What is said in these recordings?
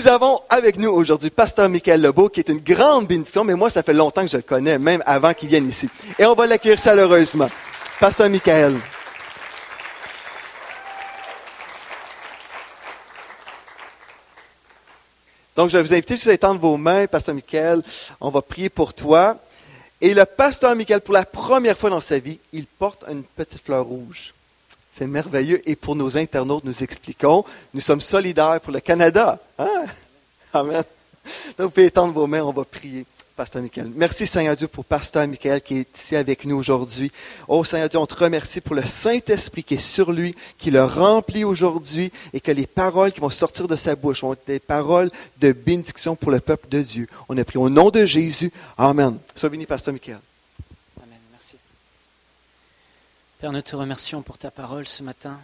Nous avons avec nous aujourd'hui Pasteur Michael Lebeau, qui est une grande bénédiction, mais moi, ça fait longtemps que je le connais, même avant qu'il vienne ici. Et on va l'accueillir chaleureusement. Pasteur Michael. Donc, je vais vous inviter juste à étendre vos mains, Pasteur Michael. On va prier pour toi. Et le Pasteur Michael, pour la première fois dans sa vie, il porte une petite fleur rouge. C'est merveilleux. Et pour nos internautes, nous expliquons, nous sommes solidaires pour le Canada. Hein? Amen. Donc, vous pouvez étendre vos mains, on va prier. Pasteur Michael. Merci Seigneur Dieu pour Pasteur Michael qui est ici avec nous aujourd'hui. Oh Seigneur Dieu, on te remercie pour le Saint-Esprit qui est sur lui, qui le remplit aujourd'hui et que les paroles qui vont sortir de sa bouche vont être des paroles de bénédiction pour le peuple de Dieu. On a prié au nom de Jésus. Amen. Sois béni Pasteur Michael. Amen, merci. Père, nous te remercions pour ta parole ce matin.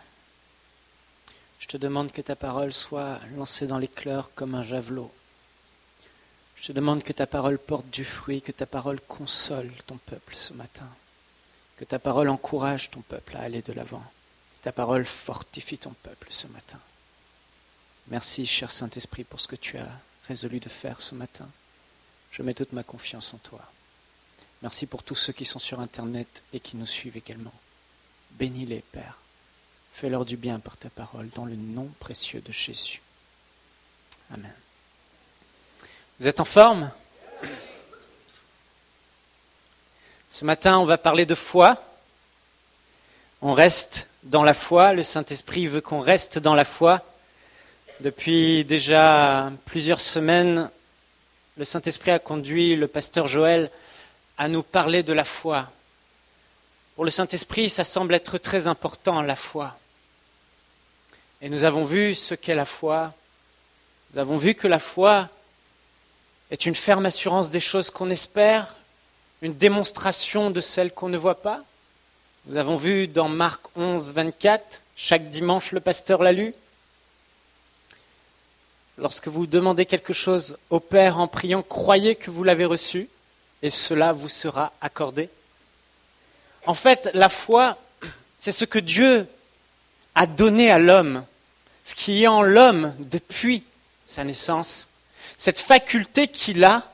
Je te demande que ta parole soit lancée dans l'éclair comme un javelot. Je te demande que ta parole porte du fruit, que ta parole console ton peuple ce matin, que ta parole encourage ton peuple à aller de l'avant, que ta parole fortifie ton peuple ce matin. Merci, cher Saint-Esprit, pour ce que tu as résolu de faire ce matin. Je mets toute ma confiance en toi. Merci pour tous ceux qui sont sur Internet et qui nous suivent également. Bénis-les, Père. Fais-leur du bien par ta parole, dans le nom précieux de Jésus. Amen. Vous êtes en forme? Ce matin, on va parler de foi. On reste dans la foi. Le Saint-Esprit veut qu'on reste dans la foi. Depuis déjà plusieurs semaines, le Saint-Esprit a conduit le pasteur Joël à nous parler de la foi. Pour le Saint-Esprit, ça semble être très important, la foi. Et nous avons vu ce qu'est la foi. Nous avons vu que la foi est une ferme assurance des choses qu'on espère, une démonstration de celles qu'on ne voit pas. Nous avons vu dans Marc 11, 24, chaque dimanche le pasteur l'a lu. Lorsque vous demandez quelque chose au Père en priant, croyez que vous l'avez reçu et cela vous sera accordé. En fait, la foi, c'est ce que Dieu a donné à l'homme, ce qui est en l'homme depuis sa naissance. Cette faculté qu'il a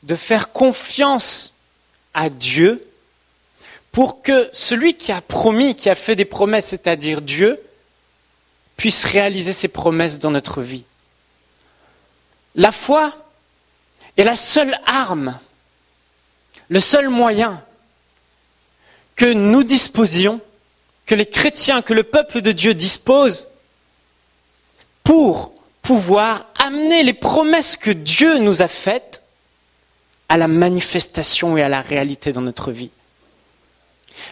de faire confiance à Dieu pour que celui qui a promis, qui a fait des promesses, c'est-à-dire Dieu, puisse réaliser ses promesses dans notre vie. La foi est la seule arme, le seul moyen que nous disposions, que les chrétiens, que le peuple de Dieu dispose pour pouvoir amener les promesses que Dieu nous a faites à la manifestation et à la réalité dans notre vie.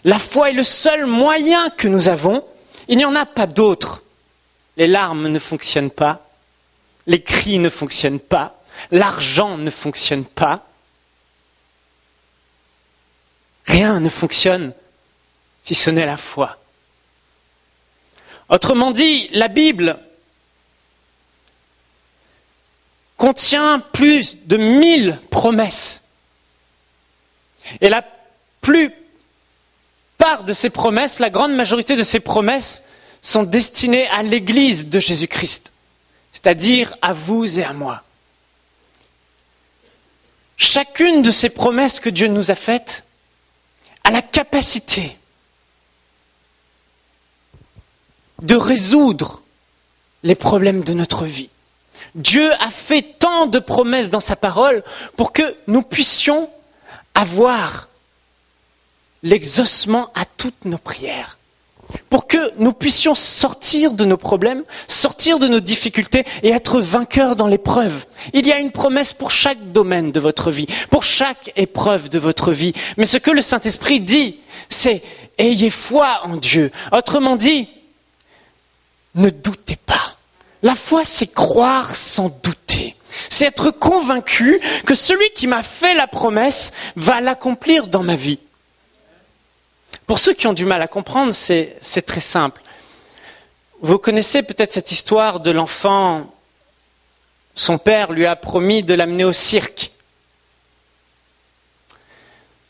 La foi est le seul moyen que nous avons. Il n'y en a pas d'autre. Les larmes ne fonctionnent pas. Les cris ne fonctionnent pas. L'argent ne fonctionne pas. Rien ne fonctionne si ce n'est la foi. Autrement dit, la Bible contient plus de 1000 promesses. Et la plupart de ces promesses, la grande majorité de ces promesses, sont destinées à l'Église de Jésus-Christ, c'est-à-dire à vous et à moi. Chacune de ces promesses que Dieu nous a faites a la capacité de résoudre les problèmes de notre vie. Dieu a fait tant de promesses dans sa parole pour que nous puissions avoir l'exaucement à toutes nos prières. Pour que nous puissions sortir de nos problèmes, sortir de nos difficultés et être vainqueurs dans l'épreuve. Il y a une promesse pour chaque domaine de votre vie, pour chaque épreuve de votre vie. Mais ce que le Saint-Esprit dit, c'est « ayez foi en Dieu ». Autrement dit, ne doutez pas. La foi, c'est croire sans douter. C'est être convaincu que celui qui m'a fait la promesse va l'accomplir dans ma vie. Pour ceux qui ont du mal à comprendre, c'est très simple. Vous connaissez peut-être cette histoire de l'enfant. Son père lui a promis de l'amener au cirque.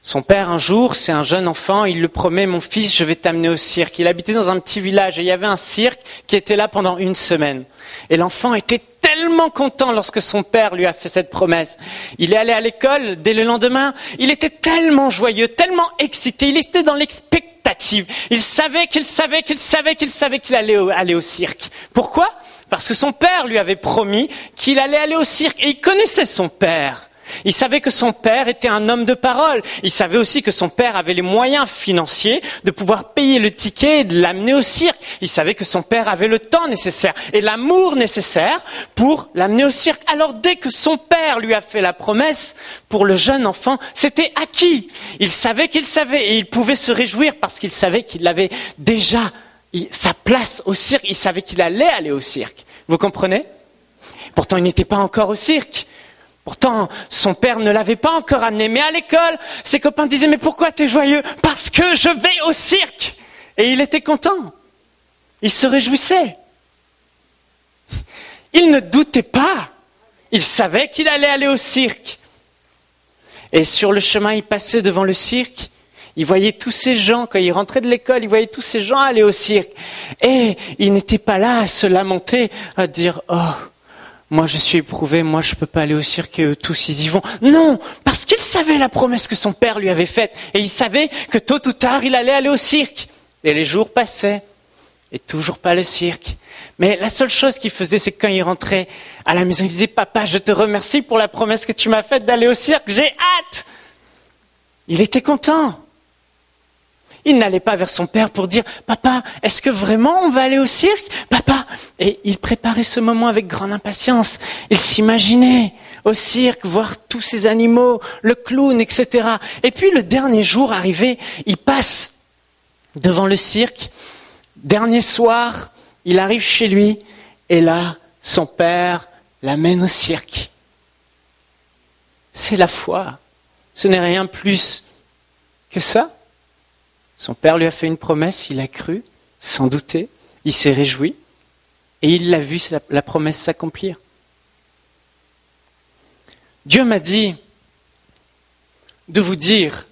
Son père, un jour, c'est un jeune enfant, il lui promet, mon fils, je vais t'amener au cirque. Il habitait dans un petit village et il y avait un cirque qui était là pendant une semaine. Et l'enfant était tellement tellement content lorsque son père lui a fait cette promesse. Il est allé à l'école dès le lendemain. Il était tellement joyeux, tellement excité. Il était dans l'expectative. Il savait qu'il allait aller au cirque. Pourquoi ? Parce que son père lui avait promis qu'il allait aller au cirque. Et il connaissait son père. Il savait que son père était un homme de parole. Il savait aussi que son père avait les moyens financiers de pouvoir payer le ticket et de l'amener au cirque. Il savait que son père avait le temps nécessaire et l'amour nécessaire pour l'amener au cirque. Alors dès que son père lui a fait la promesse, pour le jeune enfant, c'était acquis. Il savait qu'il savait et il pouvait se réjouir parce qu'il savait qu'il avait déjà sa place au cirque. Il savait qu'il allait aller au cirque. Vous comprenez ? Pourtant, il n'était pas encore au cirque. Pourtant, son père ne l'avait pas encore amené. Mais à l'école, ses copains disaient « Mais pourquoi t'es joyeux ?»« Parce que je vais au cirque !» Et il était content. Il se réjouissait. Il ne doutait pas. Il savait qu'il allait aller au cirque. Et sur le chemin, il passait devant le cirque. Il voyait tous ces gens, quand il rentrait de l'école, il voyait tous ces gens aller au cirque. Et il n'était pas là à se lamenter, à dire « Oh !» Moi, je suis éprouvé, moi, je peux pas aller au cirque et eux tous, ils y vont. Non, parce qu'il savait la promesse que son père lui avait faite. Et il savait que tôt ou tard, il allait aller au cirque. Et les jours passaient, et toujours pas le cirque. Mais la seule chose qu'il faisait, c'est que quand il rentrait à la maison, il disait « Papa, je te remercie pour la promesse que tu m'as faite d'aller au cirque, j'ai hâte !» Il était content. Il n'allait pas vers son père pour dire « Papa, est-ce que vraiment on va aller au cirque ? Papa !» Et il préparait ce moment avec grande impatience. Il s'imaginait au cirque, voir tous ces animaux, le clown, etc. Et puis le dernier jour arrivé, il passe devant le cirque. Dernier soir, il arrive chez lui et là, son père l'amène au cirque. C'est la foi. Ce n'est rien plus que ça. Son père lui a fait une promesse, il a cru, sans douter, il s'est réjoui, et il l'a vu la promesse s'accomplir. Dieu m'a dit de vous dire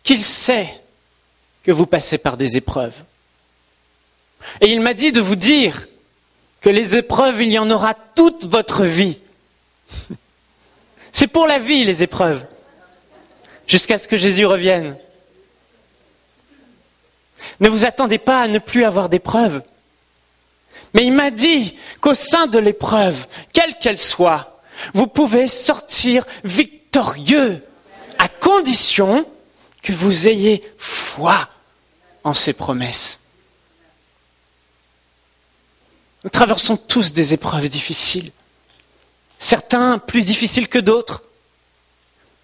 qu'il sait que vous passez par des épreuves. Et il m'a dit de vous dire que les épreuves, il y en aura toute votre vie. C'est pour la vie, les épreuves, jusqu'à ce que Jésus revienne. Ne vous attendez pas à ne plus avoir d'épreuves. Mais il m'a dit qu'au sein de l'épreuve, quelle qu'elle soit, vous pouvez sortir victorieux, à condition que vous ayez foi en ses promesses. Nous traversons tous des épreuves difficiles. Certains plus difficiles que d'autres.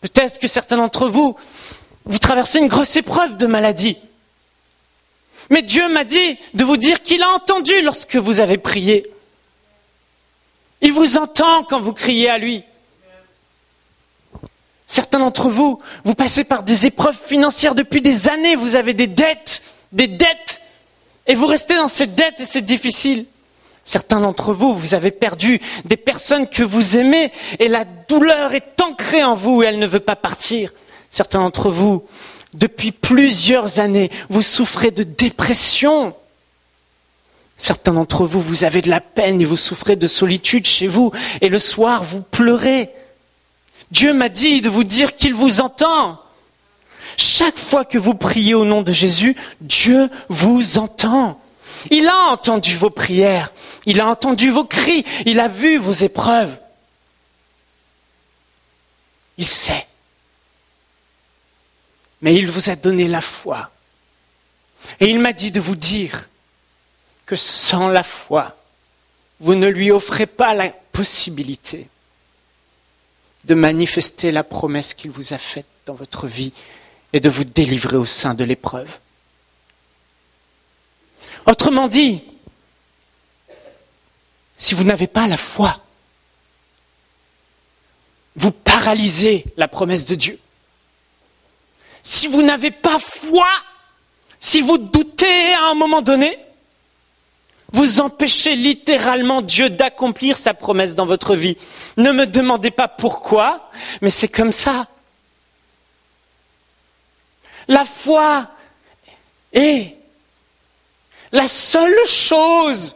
Peut-être que certains d'entre vous, vous traversez une grosse épreuve de maladie. Mais Dieu m'a dit de vous dire qu'il a entendu lorsque vous avez prié. Il vous entend quand vous criez à lui. Certains d'entre vous, vous passez par des épreuves financières depuis des années, vous avez des dettes, et vous restez dans ces dettes et c'est difficile. Certains d'entre vous, vous avez perdu des personnes que vous aimez et la douleur est ancrée en vous et elle ne veut pas partir. Certains d'entre vous, depuis plusieurs années, vous souffrez de dépression. Certains d'entre vous, vous avez de la peine et vous souffrez de solitude chez vous. Et le soir, vous pleurez. Dieu m'a dit de vous dire qu'il vous entend. Chaque fois que vous priez au nom de Jésus, Dieu vous entend. Il a entendu vos prières. Il a entendu vos cris. Il a vu vos épreuves. Il sait. Mais il vous a donné la foi. Et il m'a dit de vous dire que sans la foi, vous ne lui offrez pas la possibilité de manifester la promesse qu'il vous a faite dans votre vie et de vous délivrer au sein de l'épreuve. Autrement dit, si vous n'avez pas la foi, vous paralysez la promesse de Dieu. Si vous n'avez pas foi, si vous doutez à un moment donné, vous empêchez littéralement Dieu d'accomplir sa promesse dans votre vie. Ne me demandez pas pourquoi, mais c'est comme ça. La foi est la seule chose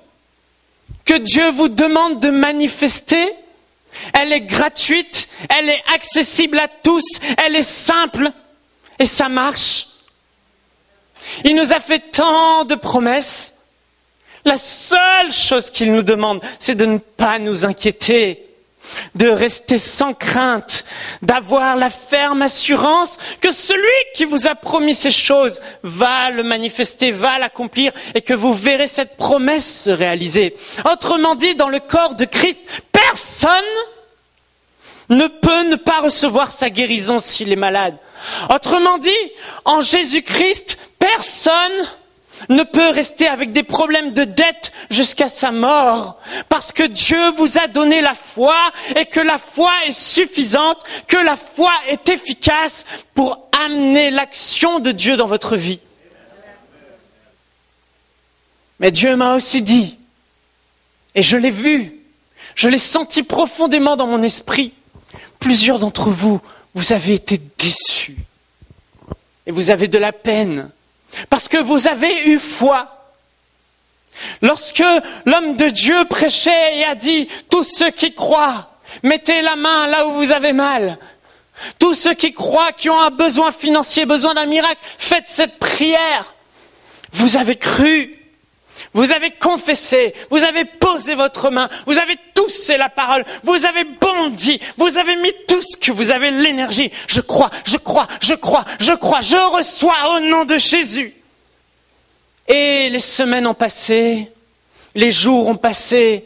que Dieu vous demande de manifester, elle est gratuite, elle est accessible à tous, elle est simple et ça marche. Il nous a fait tant de promesses. La seule chose qu'il nous demande, c'est de ne pas nous inquiéter, de rester sans crainte, d'avoir la ferme assurance que celui qui vous a promis ces choses va le manifester, va l'accomplir et que vous verrez cette promesse se réaliser. Autrement dit, dans le corps de Christ, personne ne peut ne pas recevoir sa guérison s'il est malade. Autrement dit, en Jésus-Christ, personne ne peut rester avec des problèmes de dette jusqu'à sa mort, parce que Dieu vous a donné la foi et que la foi est suffisante, que la foi est efficace pour amener l'action de Dieu dans votre vie. Mais Dieu m'a aussi dit, et je l'ai vu, je l'ai senti profondément dans mon esprit, plusieurs d'entre vous, vous avez été déçus et vous avez de la peine. Parce que vous avez eu foi. Lorsque l'homme de Dieu prêchait et a dit « Tous ceux qui croient, mettez la main là où vous avez mal. Tous ceux qui croient, qui ont un besoin financier, besoin d'un miracle, faites cette prière. » Vous avez cru, vous avez confessé, vous avez posé votre main, vous avez toussé la parole, vous avez bondi, vous avez mis tout ce que vous avez, l'énergie. Je crois, je crois, je crois, je crois, je reçois au nom de Jésus. Et les semaines ont passé, les jours ont passé,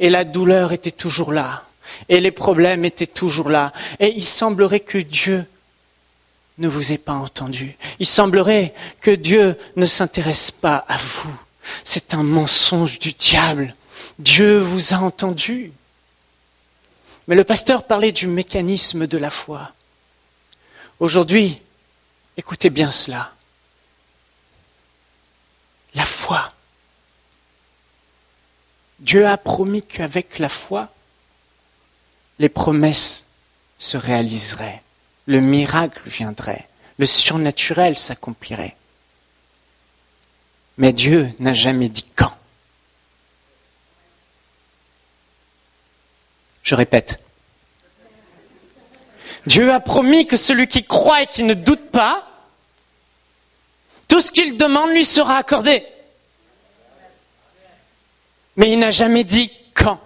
et la douleur était toujours là, et les problèmes étaient toujours là. Et il semblerait que Dieu ne vous ait pas entendu. Il semblerait que Dieu ne s'intéresse pas à vous. C'est un mensonge du diable. Dieu vous a entendu. Mais le pasteur parlait du mécanisme de la foi. Aujourd'hui, écoutez bien cela. La foi. Dieu a promis qu'avec la foi, les promesses se réaliseraient, le miracle viendrait, le surnaturel s'accomplirait. Mais Dieu n'a jamais dit quand. Je répète. Dieu a promis que celui qui croit et qui ne doute pas, tout ce qu'il demande lui sera accordé. Mais il n'a jamais dit quand.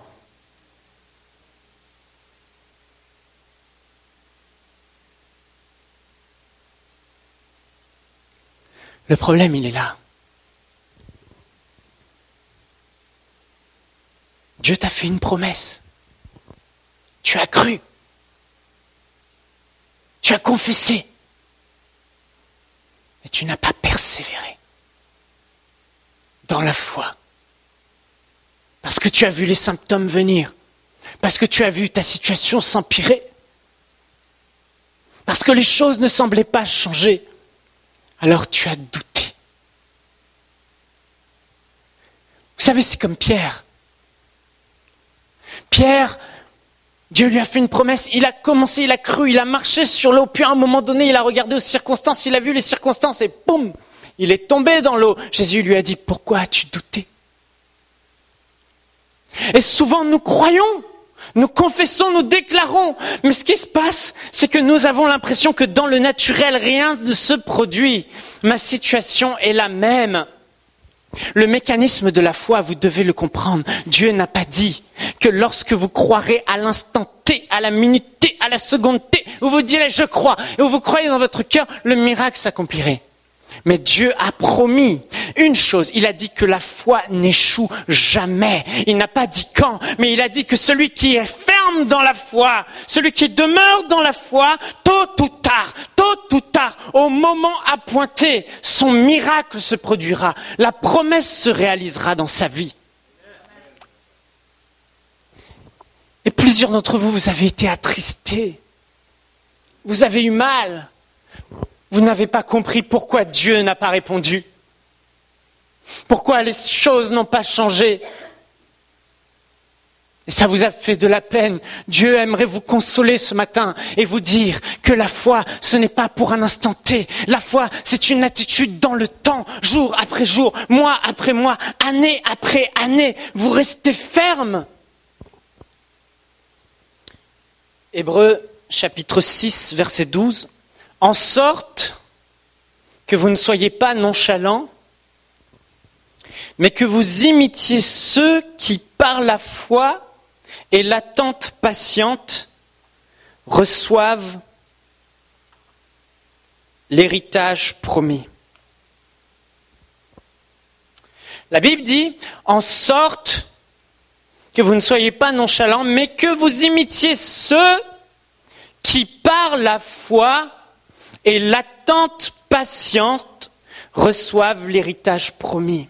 Le problème, il est là. Dieu t'a fait une promesse. Tu as cru. Tu as confessé. Mais tu n'as pas persévéré dans la foi. Parce que tu as vu les symptômes venir. Parce que tu as vu ta situation s'empirer. Parce que les choses ne semblaient pas changer. Alors tu as douté. Vous savez, c'est comme Pierre. Pierre, Dieu lui a fait une promesse, il a commencé, il a cru, il a marché sur l'eau, puis à un moment donné, il a regardé aux circonstances, il a vu les circonstances et boum, il est tombé dans l'eau. Jésus lui a dit, pourquoi as-tu douté? Et souvent nous croyons, nous confessons, nous déclarons, mais ce qui se passe, c'est que nous avons l'impression que dans le naturel, rien ne se produit. Ma situation est la même. Le mécanisme de la foi, vous devez le comprendre. Dieu n'a pas dit que lorsque vous croirez à l'instant T, à la minute T, à la seconde T, où vous direz je crois, et où vous croyez dans votre cœur, le miracle s'accomplirait. Mais Dieu a promis une chose, il a dit que la foi n'échoue jamais. Il n'a pas dit quand, mais il a dit que celui qui est ferme dans la foi, celui qui demeure dans la foi, tôt ou tard, au moment appointé, son miracle se produira. La promesse se réalisera dans sa vie. Et plusieurs d'entre vous, vous avez été attristés. Vous avez eu mal. Vous n'avez pas compris pourquoi Dieu n'a pas répondu. Pourquoi les choses n'ont pas changé. Et ça vous a fait de la peine. Dieu aimerait vous consoler ce matin et vous dire que la foi, ce n'est pas pour un instant T. La foi, c'est une attitude dans le temps, jour après jour, mois après mois, année après année. Vous restez ferme. Hébreux chapitre 6, verset 12. En sorte que vous ne soyez pas nonchalants, mais que vous imitiez ceux qui, par la foi et l'attente patiente, reçoivent l'héritage promis. La Bible dit, en sorte que vous ne soyez pas nonchalants, mais que vous imitiez ceux qui, par la foi et l'attente patiente, reçoivent l'héritage promis.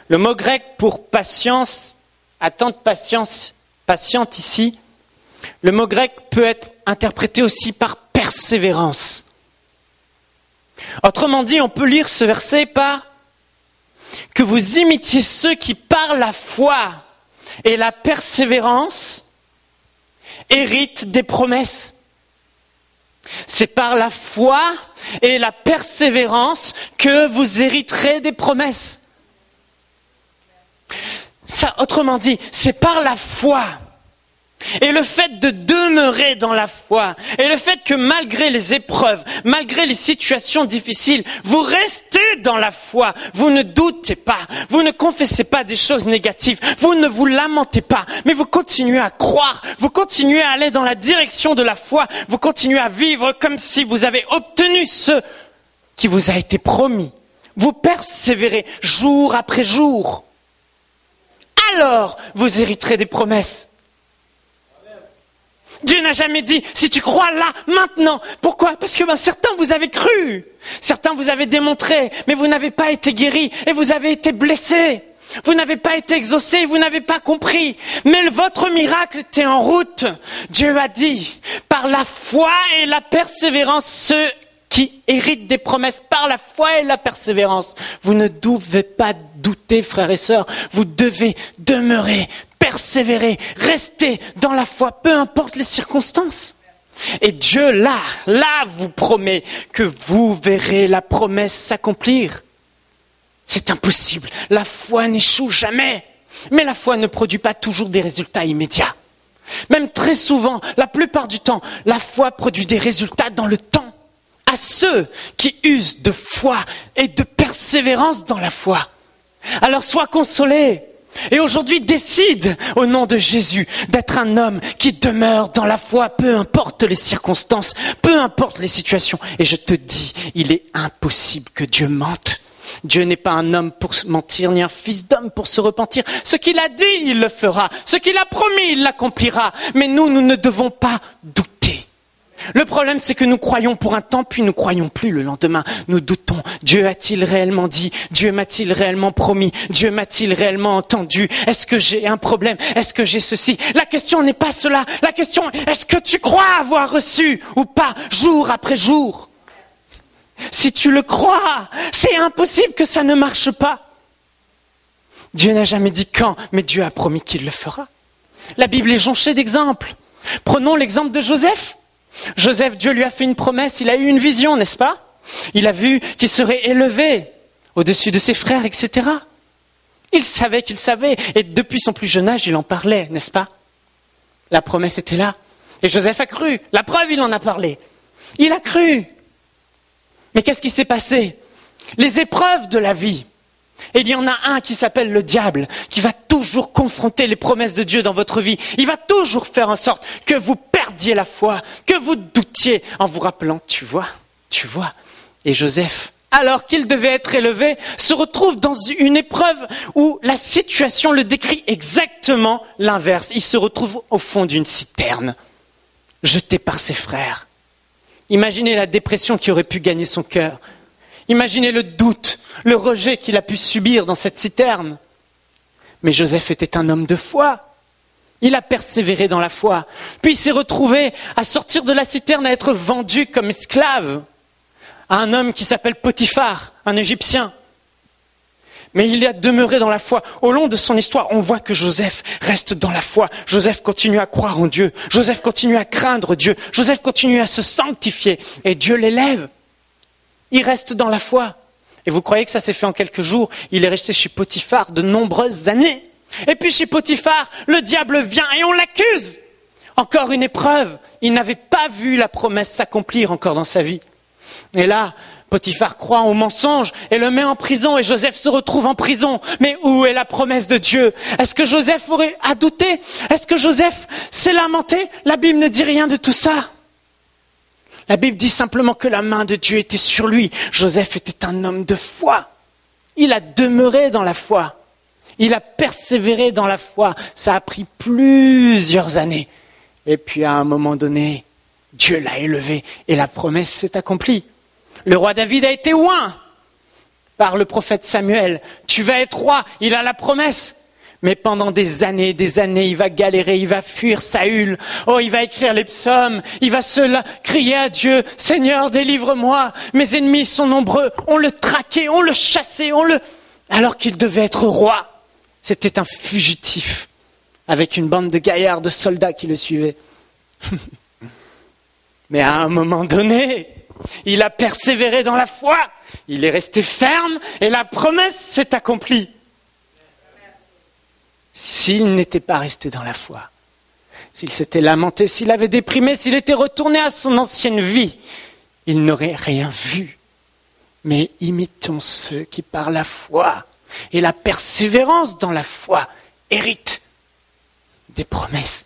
Le mot grec pour patience, attente patiente ici, le mot grec peut être interprété aussi par persévérance. Autrement dit, on peut lire ce verset par que vous imitiez ceux qui, par la foi et la persévérance, héritent des promesses. C'est par la foi et la persévérance que vous hériterez des promesses. Ça, autrement dit, c'est par la foi et le fait de demeurer dans la foi et le fait que malgré les épreuves, malgré les situations difficiles, vous restez dans la foi, vous ne doutez pas, vous ne confessez pas des choses négatives, vous ne vous lamentez pas, mais vous continuez à croire, vous continuez à aller dans la direction de la foi, vous continuez à vivre comme si vous avez obtenu ce qui vous a été promis. Vous persévérez jour après jour. Alors, vous hériterez des promesses. Dieu n'a jamais dit, si tu crois là, maintenant. Pourquoi? Parce que certains vous avez cru. Certains vous avez démontré, mais vous n'avez pas été guéris et vous avez été blessés. Vous n'avez pas été exaucés, vous n'avez pas compris. Mais votre miracle était en route. Dieu a dit, par la foi et la persévérance, ceux qui héritent des promesses par la foi et la persévérance. Vous ne devez pas douter, frères et sœurs. Vous devez demeurer, persévérer, rester dans la foi, peu importe les circonstances. Et Dieu, là, vous promet que vous verrez la promesse s'accomplir. C'est impossible. La foi n'échoue jamais. Mais la foi ne produit pas toujours des résultats immédiats. Même très souvent, la plupart du temps, la foi produit des résultats dans le temps. À ceux qui usent de foi et de persévérance dans la foi. Alors sois consolé et aujourd'hui décide au nom de Jésus d'être un homme qui demeure dans la foi, peu importe les circonstances, peu importe les situations. Et je te dis, il est impossible que Dieu mente. Dieu n'est pas un homme pour mentir, ni un fils d'homme pour se repentir. Ce qu'il a dit, il le fera. Ce qu'il a promis, il l'accomplira. Mais nous ne devons pas douter. Le problème, c'est que nous croyons pour un temps, puis nous croyons plus le lendemain. Nous doutons. Dieu a-t-il réellement dit? Dieu m'a-t-il réellement promis? Dieu m'a-t-il réellement entendu? Est-ce que j'ai un problème? Est-ce que j'ai ceci? La question n'est pas cela. La question est, est-ce que tu crois avoir reçu ou pas, jour après jour? Si tu le crois, c'est impossible que ça ne marche pas. Dieu n'a jamais dit quand, mais Dieu a promis qu'il le fera. La Bible est jonchée d'exemples. Prenons l'exemple de Joseph. Joseph, Dieu lui a fait une promesse, il a eu une vision, n'est-ce pas? Il a vu qu'il serait élevé au-dessus de ses frères, etc. Il savait qu'il savait, et depuis son plus jeune âge, il en parlait, n'est-ce pas? La promesse était là. Et Joseph a cru. La preuve, il en a parlé. Il a cru. Mais qu'est-ce qui s'est passé? Les épreuves de la vie. Et il y en a un qui s'appelle le diable, qui va toujours confronter les promesses de Dieu dans votre vie. Il va toujours faire en sorte que vous perdiez la foi, que vous doutiez, en vous rappelant, tu vois. Et Joseph, alors qu'il devait être élevé, se retrouve dans une épreuve où la situation le décrit exactement l'inverse. Il se retrouve au fond d'une citerne, jeté par ses frères. Imaginez la dépression qui aurait pu gagner son cœur. Imaginez le doute, le rejet qu'il a pu subir dans cette citerne. Mais Joseph était un homme de foi. Il a persévéré dans la foi. Puis il s'est retrouvé à sortir de la citerne, à être vendu comme esclave à un homme qui s'appelle Potiphar, un Égyptien. Mais il a demeuré dans la foi. Au long de son histoire, on voit que Joseph reste dans la foi. Joseph continue à croire en Dieu. Joseph continue à craindre Dieu. Joseph continue à se sanctifier. Et Dieu l'élève. Il reste dans la foi. Et vous croyez que ça s'est fait en quelques jours? Il est resté chez Potiphar de nombreuses années. Et puis chez Potiphar, le diable vient et on l'accuse. Encore une épreuve. Il n'avait pas vu la promesse s'accomplir encore dans sa vie. Et là, Potiphar croit au mensonge et le met en prison et Joseph se retrouve en prison. Mais où est la promesse de Dieu? Est-ce que Joseph a douté? Est-ce que Joseph s'est lamenté? La Bible ne dit rien de tout ça. La Bible dit simplement que la main de Dieu était sur lui. Joseph était un homme de foi. Il a demeuré dans la foi. Il a persévéré dans la foi. Ça a pris plusieurs années. Et puis à un moment donné, Dieu l'a élevé et la promesse s'est accomplie. Le roi David a été oint par le prophète Samuel. Tu vas être roi, il a la promesse. Mais pendant des années, il va galérer, il va fuir Saül. Oh, il va écrire les psaumes, il va crier à Dieu, Seigneur, délivre-moi, mes ennemis sont nombreux. On le traquait, on le chassait, alors qu'il devait être roi. C'était un fugitif, avec une bande de gaillards, de soldats qui le suivaient. Mais à un moment donné, il a persévéré dans la foi, il est resté ferme et la promesse s'est accomplie. S'il n'était pas resté dans la foi, s'il s'était lamenté, s'il avait déprimé, s'il était retourné à son ancienne vie, il n'aurait rien vu. Mais imitons ceux qui par la foi et la persévérance dans la foi héritent des promesses.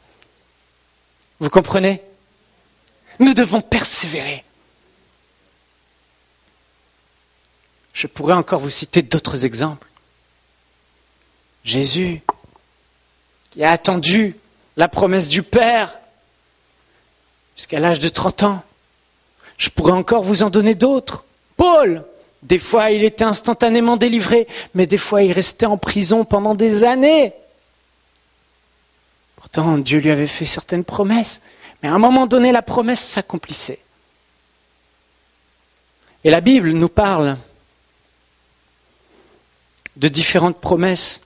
Vous comprenez? Nous devons persévérer. Je pourrais encore vous citer d'autres exemples. Jésus, qui a attendu la promesse du Père jusqu'à l'âge de 30 ans. Je pourrais encore vous en donner d'autres. Paul, des fois il était instantanément délivré, mais des fois il restait en prison pendant des années. Pourtant, Dieu lui avait fait certaines promesses, mais à un moment donné, la promesse s'accomplissait. Et la Bible nous parle de différentes promesses.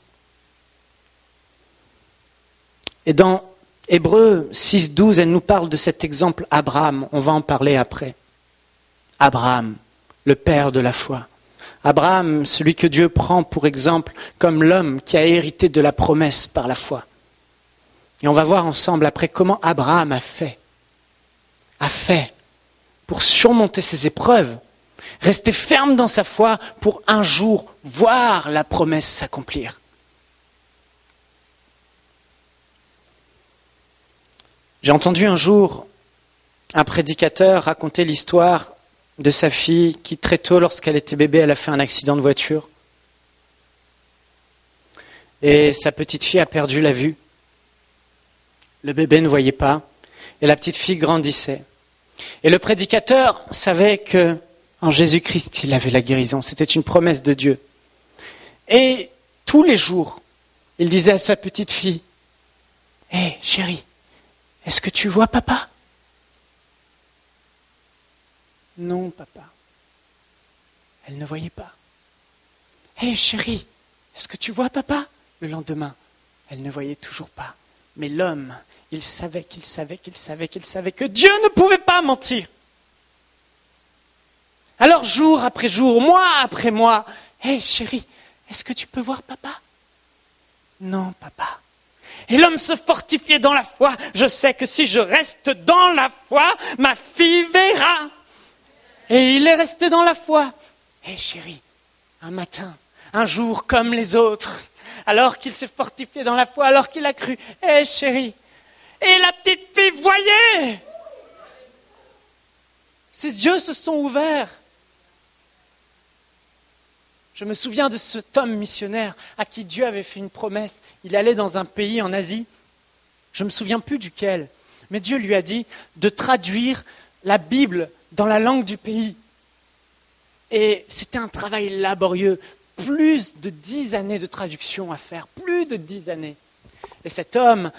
Et dans Hébreux 6.12, elle nous parle de cet exemple Abraham. On va en parler après. Abraham, le père de la foi. Abraham, celui que Dieu prend pour exemple comme l'homme qui a hérité de la promesse par la foi. Et on va voir ensemble après comment Abraham a fait pour surmonter ses épreuves, rester ferme dans sa foi pour un jour voir la promesse s'accomplir. J'ai entendu un jour un prédicateur raconter l'histoire de sa fille qui très tôt, lorsqu'elle était bébé, elle a fait un accident de voiture. Et sa petite fille a perdu la vue. Le bébé ne voyait pas et la petite fille grandissait. Et le prédicateur savait que en Jésus-Christ, il avait la guérison. C'était une promesse de Dieu. Et tous les jours, il disait à sa petite fille, « Hé, chérie, est-ce que tu vois papa ?»« Non, papa. » Elle ne voyait pas. « Hé, chérie, est-ce que tu vois papa ?» Le lendemain, elle ne voyait toujours pas. Mais l'homme, il savait que Dieu ne pouvait pas mentir. Alors jour après jour, mois après mois, « Hé, chérie, est-ce que tu peux voir papa ?»« Non, papa. » Et l'homme se fortifiait dans la foi. Je sais que si je reste dans la foi, ma fille verra. Et il est resté dans la foi. Hé chérie, un matin, un jour comme les autres, alors qu'il s'est fortifié dans la foi, alors qu'il a cru, hé chérie, et la petite fille voyait. Ses yeux se sont ouverts. Je me souviens de cet homme missionnaire à qui Dieu avait fait une promesse. Il allait dans un pays en Asie, je ne me souviens plus duquel, mais Dieu lui a dit de traduire la Bible dans la langue du pays. Et c'était un travail laborieux, plus de 10 années de traduction à faire, plus de 10 années. Et cet homme,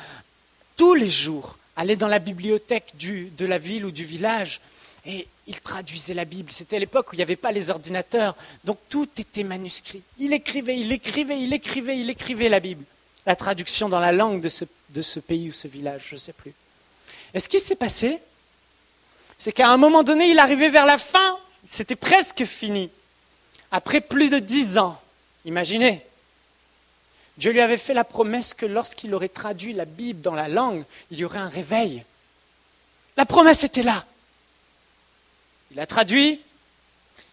tous les jours, allait dans la bibliothèque de la ville ou du village et il traduisait la Bible. C'était à l'époque où il n'y avait pas les ordinateurs, donc tout était manuscrit. Il écrivait la Bible. La traduction dans la langue de ce pays ou ce village, je ne sais plus. Et ce qui s'est passé, c'est qu'à un moment donné, il arrivait vers la fin, c'était presque fini. Après plus de 10 ans, imaginez, Dieu lui avait fait la promesse que lorsqu'il aurait traduit la Bible dans la langue, il y aurait un réveil. La promesse était là. Il a traduit,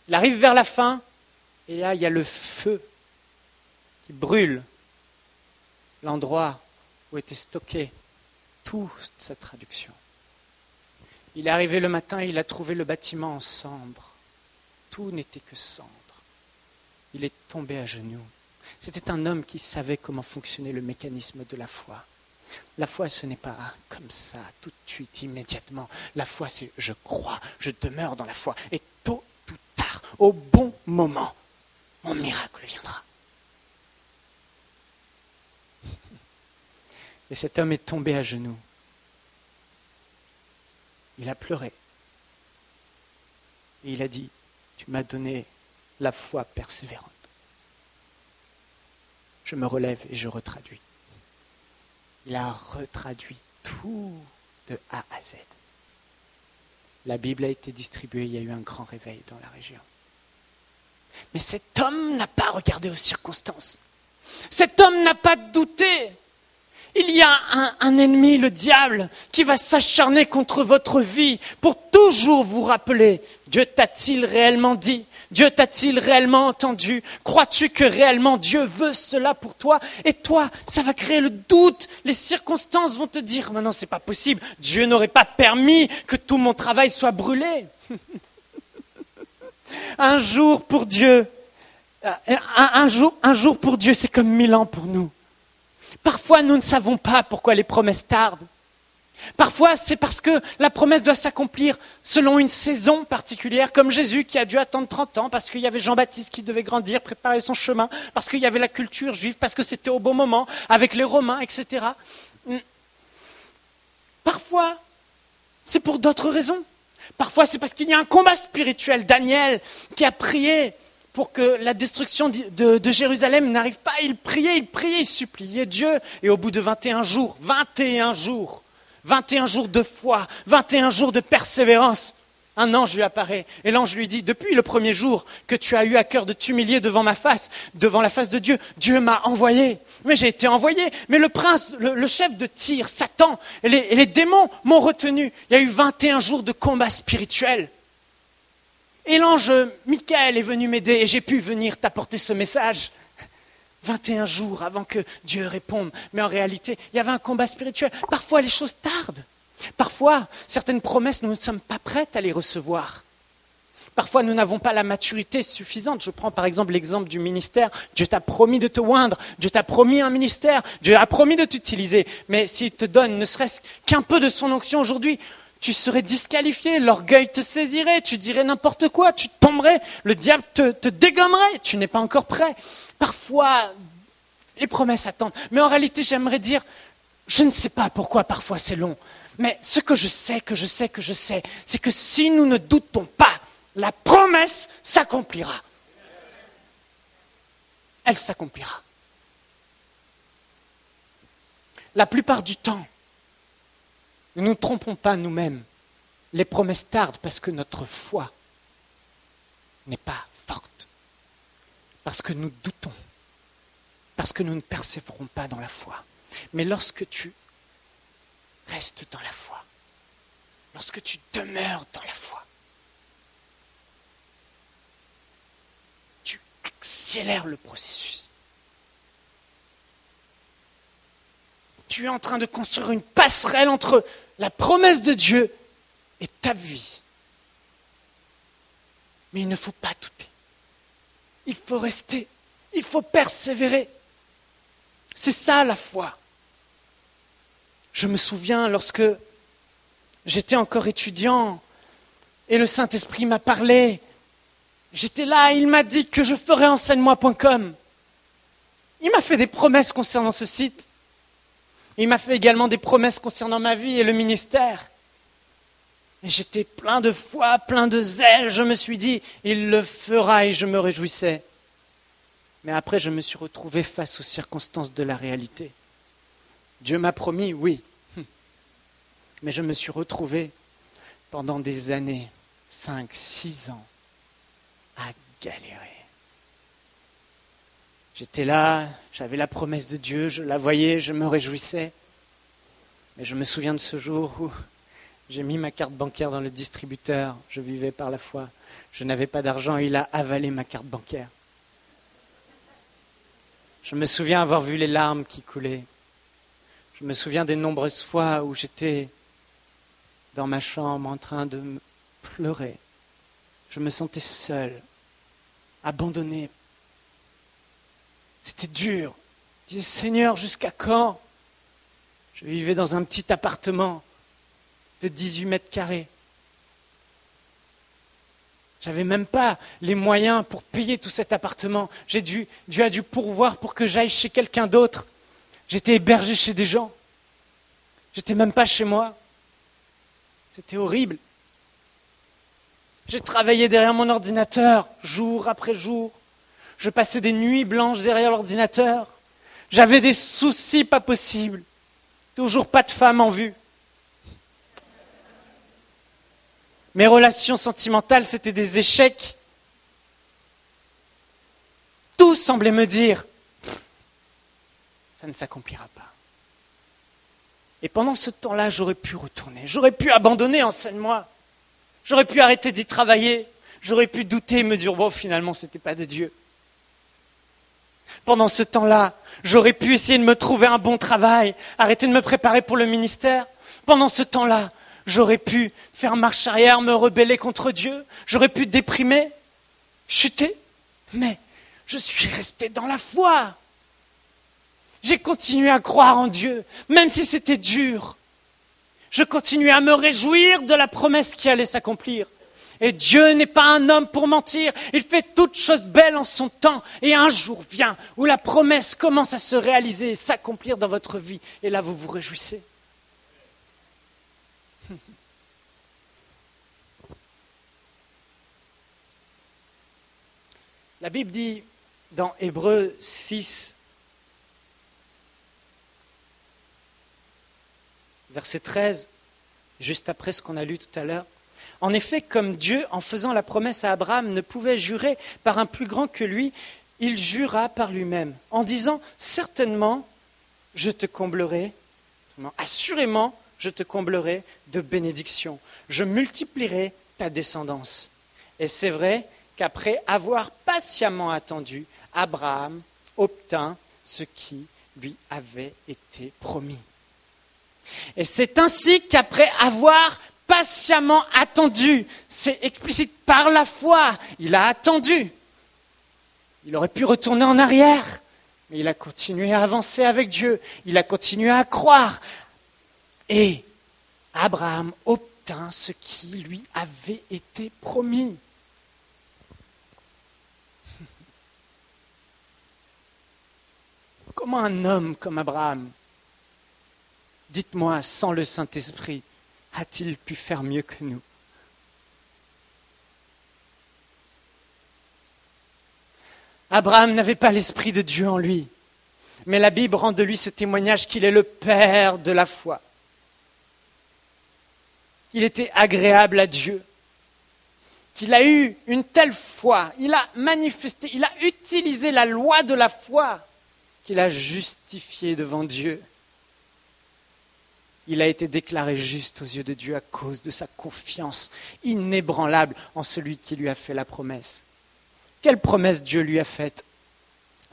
il arrive vers la fin, et là, il y a le feu qui brûle l'endroit où était stocké toute sa traduction. Il est arrivé le matin, il a trouvé le bâtiment en cendres. Tout n'était que cendres. Il est tombé à genoux. C'était un homme qui savait comment fonctionnait le mécanisme de la foi. La foi, ce n'est pas comme ça, tout de suite, immédiatement. La foi, c'est je crois, je demeure dans la foi. Et tôt ou tard, au bon moment, mon miracle viendra. Et cet homme est tombé à genoux. Il a pleuré. Et il a dit, tu m'as donné la foi persévérante. Je me relève et je retraduis. Il a retraduit tout de A à Z. La Bible a été distribuée, il y a eu un grand réveil dans la région. Mais cet homme n'a pas regardé aux circonstances. Cet homme n'a pas douté. Il y a un ennemi, le diable, qui va s'acharner contre votre vie pour toujours vous rappeler, Dieu t'a-t-il réellement dit ? Dieu t'a-t-il réellement entendu ? Crois-tu que réellement Dieu veut cela pour toi ? Et toi, ça va créer le doute. Les circonstances vont te dire, mais non, c'est pas possible. Dieu n'aurait pas permis que tout mon travail soit brûlé. Un jour pour Dieu, un jour pour Dieu, c'est comme 1000 ans pour nous. Parfois, nous ne savons pas pourquoi les promesses tardent. Parfois, c'est parce que la promesse doit s'accomplir selon une saison particulière, comme Jésus qui a dû attendre 30 ans, parce qu'il y avait Jean-Baptiste qui devait grandir, préparer son chemin, parce qu'il y avait la culture juive, parce que c'était au bon moment, avec les Romains, etc. Parfois, c'est pour d'autres raisons. Parfois, c'est parce qu'il y a un combat spirituel. Daniel qui a prié pour que la destruction de Jérusalem n'arrive pas. Il priait, il suppliait Dieu. Et au bout de 21 jours de foi, 21 jours de persévérance, un ange lui apparaît. Et l'ange lui dit, depuis le premier jour que tu as eu à cœur de t'humilier devant ma face, devant la face de Dieu, Dieu m'a envoyé. Mais j'ai été envoyé. Mais le prince, le chef de Tyr, Satan, et les démons m'ont retenu. Il y a eu 21 jours de combat spirituel. Et l'ange Michael est venu m'aider et j'ai pu venir t'apporter ce message. 21 jours avant que Dieu réponde. Mais en réalité, il y avait un combat spirituel. Parfois, les choses tardent. Parfois, certaines promesses, nous ne sommes pas prêtes à les recevoir. Parfois, nous n'avons pas la maturité suffisante. Je prends par exemple l'exemple du ministère. Dieu t'a promis de te oindre. Dieu t'a promis un ministère. Dieu a promis de t'utiliser. Mais s'il te donne ne serait-ce qu'un peu de son onction aujourd'hui, tu serais disqualifié, l'orgueil te saisirait, tu dirais n'importe quoi, tu tomberais, le diable te dégommerait, tu n'es pas encore prêt. Parfois, les promesses attendent. Mais en réalité, j'aimerais dire, je ne sais pas pourquoi parfois c'est long. Mais ce que je sais, c'est que si nous ne doutons pas, la promesse s'accomplira. Elle s'accomplira. La plupart du temps, ne nous trompons pas nous-mêmes. Les promesses tardent parce que notre foi n'est pas forte. Parce que nous doutons. Parce que nous ne persévérons pas dans la foi. Mais lorsque tu restes dans la foi, lorsque tu demeures dans la foi, tu accélères le processus. Tu es en train de construire une passerelle entre la promesse de Dieu et ta vie. Mais il ne faut pas douter. Il faut rester. Il faut persévérer. C'est ça la foi. Je me souviens lorsque j'étais encore étudiant et le Saint-Esprit m'a parlé. J'étais là et il m'a dit que je ferais enseigne-moi.com. Il m'a fait des promesses concernant ce site. Il m'a fait également des promesses concernant ma vie et le ministère. Et j'étais plein de foi, plein de zèle. Je me suis dit, il le fera et je me réjouissais. Mais après, je me suis retrouvé face aux circonstances de la réalité. Dieu m'a promis, oui. Mais je me suis retrouvé pendant des années, 5, 6 ans, à galérer. J'étais là, j'avais la promesse de Dieu, je la voyais, je me réjouissais. Mais je me souviens de ce jour où j'ai mis ma carte bancaire dans le distributeur, je vivais par la foi. Je n'avais pas d'argent et il a avalé ma carte bancaire. Je me souviens avoir vu les larmes qui coulaient. Je me souviens des nombreuses fois où j'étais dans ma chambre en train de pleurer. Je me sentais seul, abandonné. C'était dur. Je disais, Seigneur, jusqu'à quand? Je vivais dans un petit appartement de 18 mètres carrés. J'avais même pas les moyens pour payer tout cet appartement. Dieu a dû pourvoir pour que j'aille chez quelqu'un d'autre. J'étais hébergé chez des gens. J'étais même pas chez moi. C'était horrible. J'ai travaillé derrière mon ordinateur, jour après jour. Je passais des nuits blanches derrière l'ordinateur. J'avais des soucis pas possibles. Toujours pas de femme en vue. Mes relations sentimentales, c'était des échecs. Tout semblait me dire, ça ne s'accomplira pas. Et pendant ce temps-là, j'aurais pu retourner. J'aurais pu abandonner, enseigne-moi. J'aurais pu arrêter d'y travailler. J'aurais pu douter et me dire, bon, finalement, ce n'était pas de Dieu. Pendant ce temps-là, j'aurais pu essayer de me trouver un bon travail, arrêter de me préparer pour le ministère. Pendant ce temps-là, j'aurais pu faire marche arrière, me rebeller contre Dieu. J'aurais pu déprimer, chuter. Mais je suis resté dans la foi. J'ai continué à croire en Dieu, même si c'était dur. Je continuais à me réjouir de la promesse qui allait s'accomplir. Et Dieu n'est pas un homme pour mentir. Il fait toutes choses belles en son temps. Et un jour vient où la promesse commence à se réaliser et s'accomplir dans votre vie. Et là, vous vous réjouissez. La Bible dit dans Hébreux 6, verset 13, juste après ce qu'on a lu tout à l'heure. En effet, comme Dieu, en faisant la promesse à Abraham, ne pouvait jurer par un plus grand que lui, il jura par lui-même, en disant, certainement, je te comblerai, assurément, je te comblerai de bénédictions. Je multiplierai ta descendance. Et c'est vrai qu'après avoir patiemment attendu, Abraham obtint ce qui lui avait été promis. Et c'est ainsi qu'après avoir patiemment attendu, c'est explicite par la foi, il a attendu. Il aurait pu retourner en arrière, mais il a continué à avancer avec Dieu, il a continué à croire. Et Abraham obtint ce qui lui avait été promis. Comment un homme comme Abraham, dites-moi, sans le Saint-Esprit, a-t-il pu faire mieux que nous? Abraham n'avait pas l'Esprit de Dieu en lui, mais la Bible rend de lui ce témoignage qu'il est le père de la foi. Il était agréable à Dieu, qu'il a eu une telle foi, il a manifesté, il a utilisé la loi de la foi, qu'il a justifié devant Dieu. Il a été déclaré juste aux yeux de Dieu à cause de sa confiance inébranlable en celui qui lui a fait la promesse. Quelle promesse Dieu lui a faite?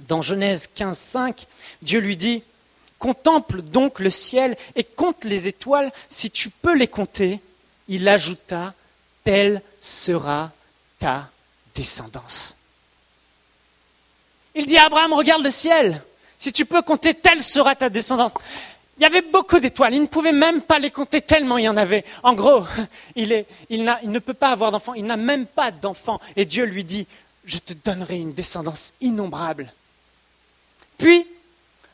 Dans Genèse 15:5, Dieu lui dit « Contemple donc le ciel et compte les étoiles, si tu peux les compter. » Il ajouta « Telle sera ta descendance. » Il dit à Abraham « Regarde le ciel, si tu peux compter, telle sera ta descendance. » Il y avait beaucoup d'étoiles, il ne pouvait même pas les compter tellement il y en avait. En gros, il ne peut pas avoir d'enfant, il n'a même pas d'enfant. Et Dieu lui dit, je te donnerai une descendance innombrable. Puis,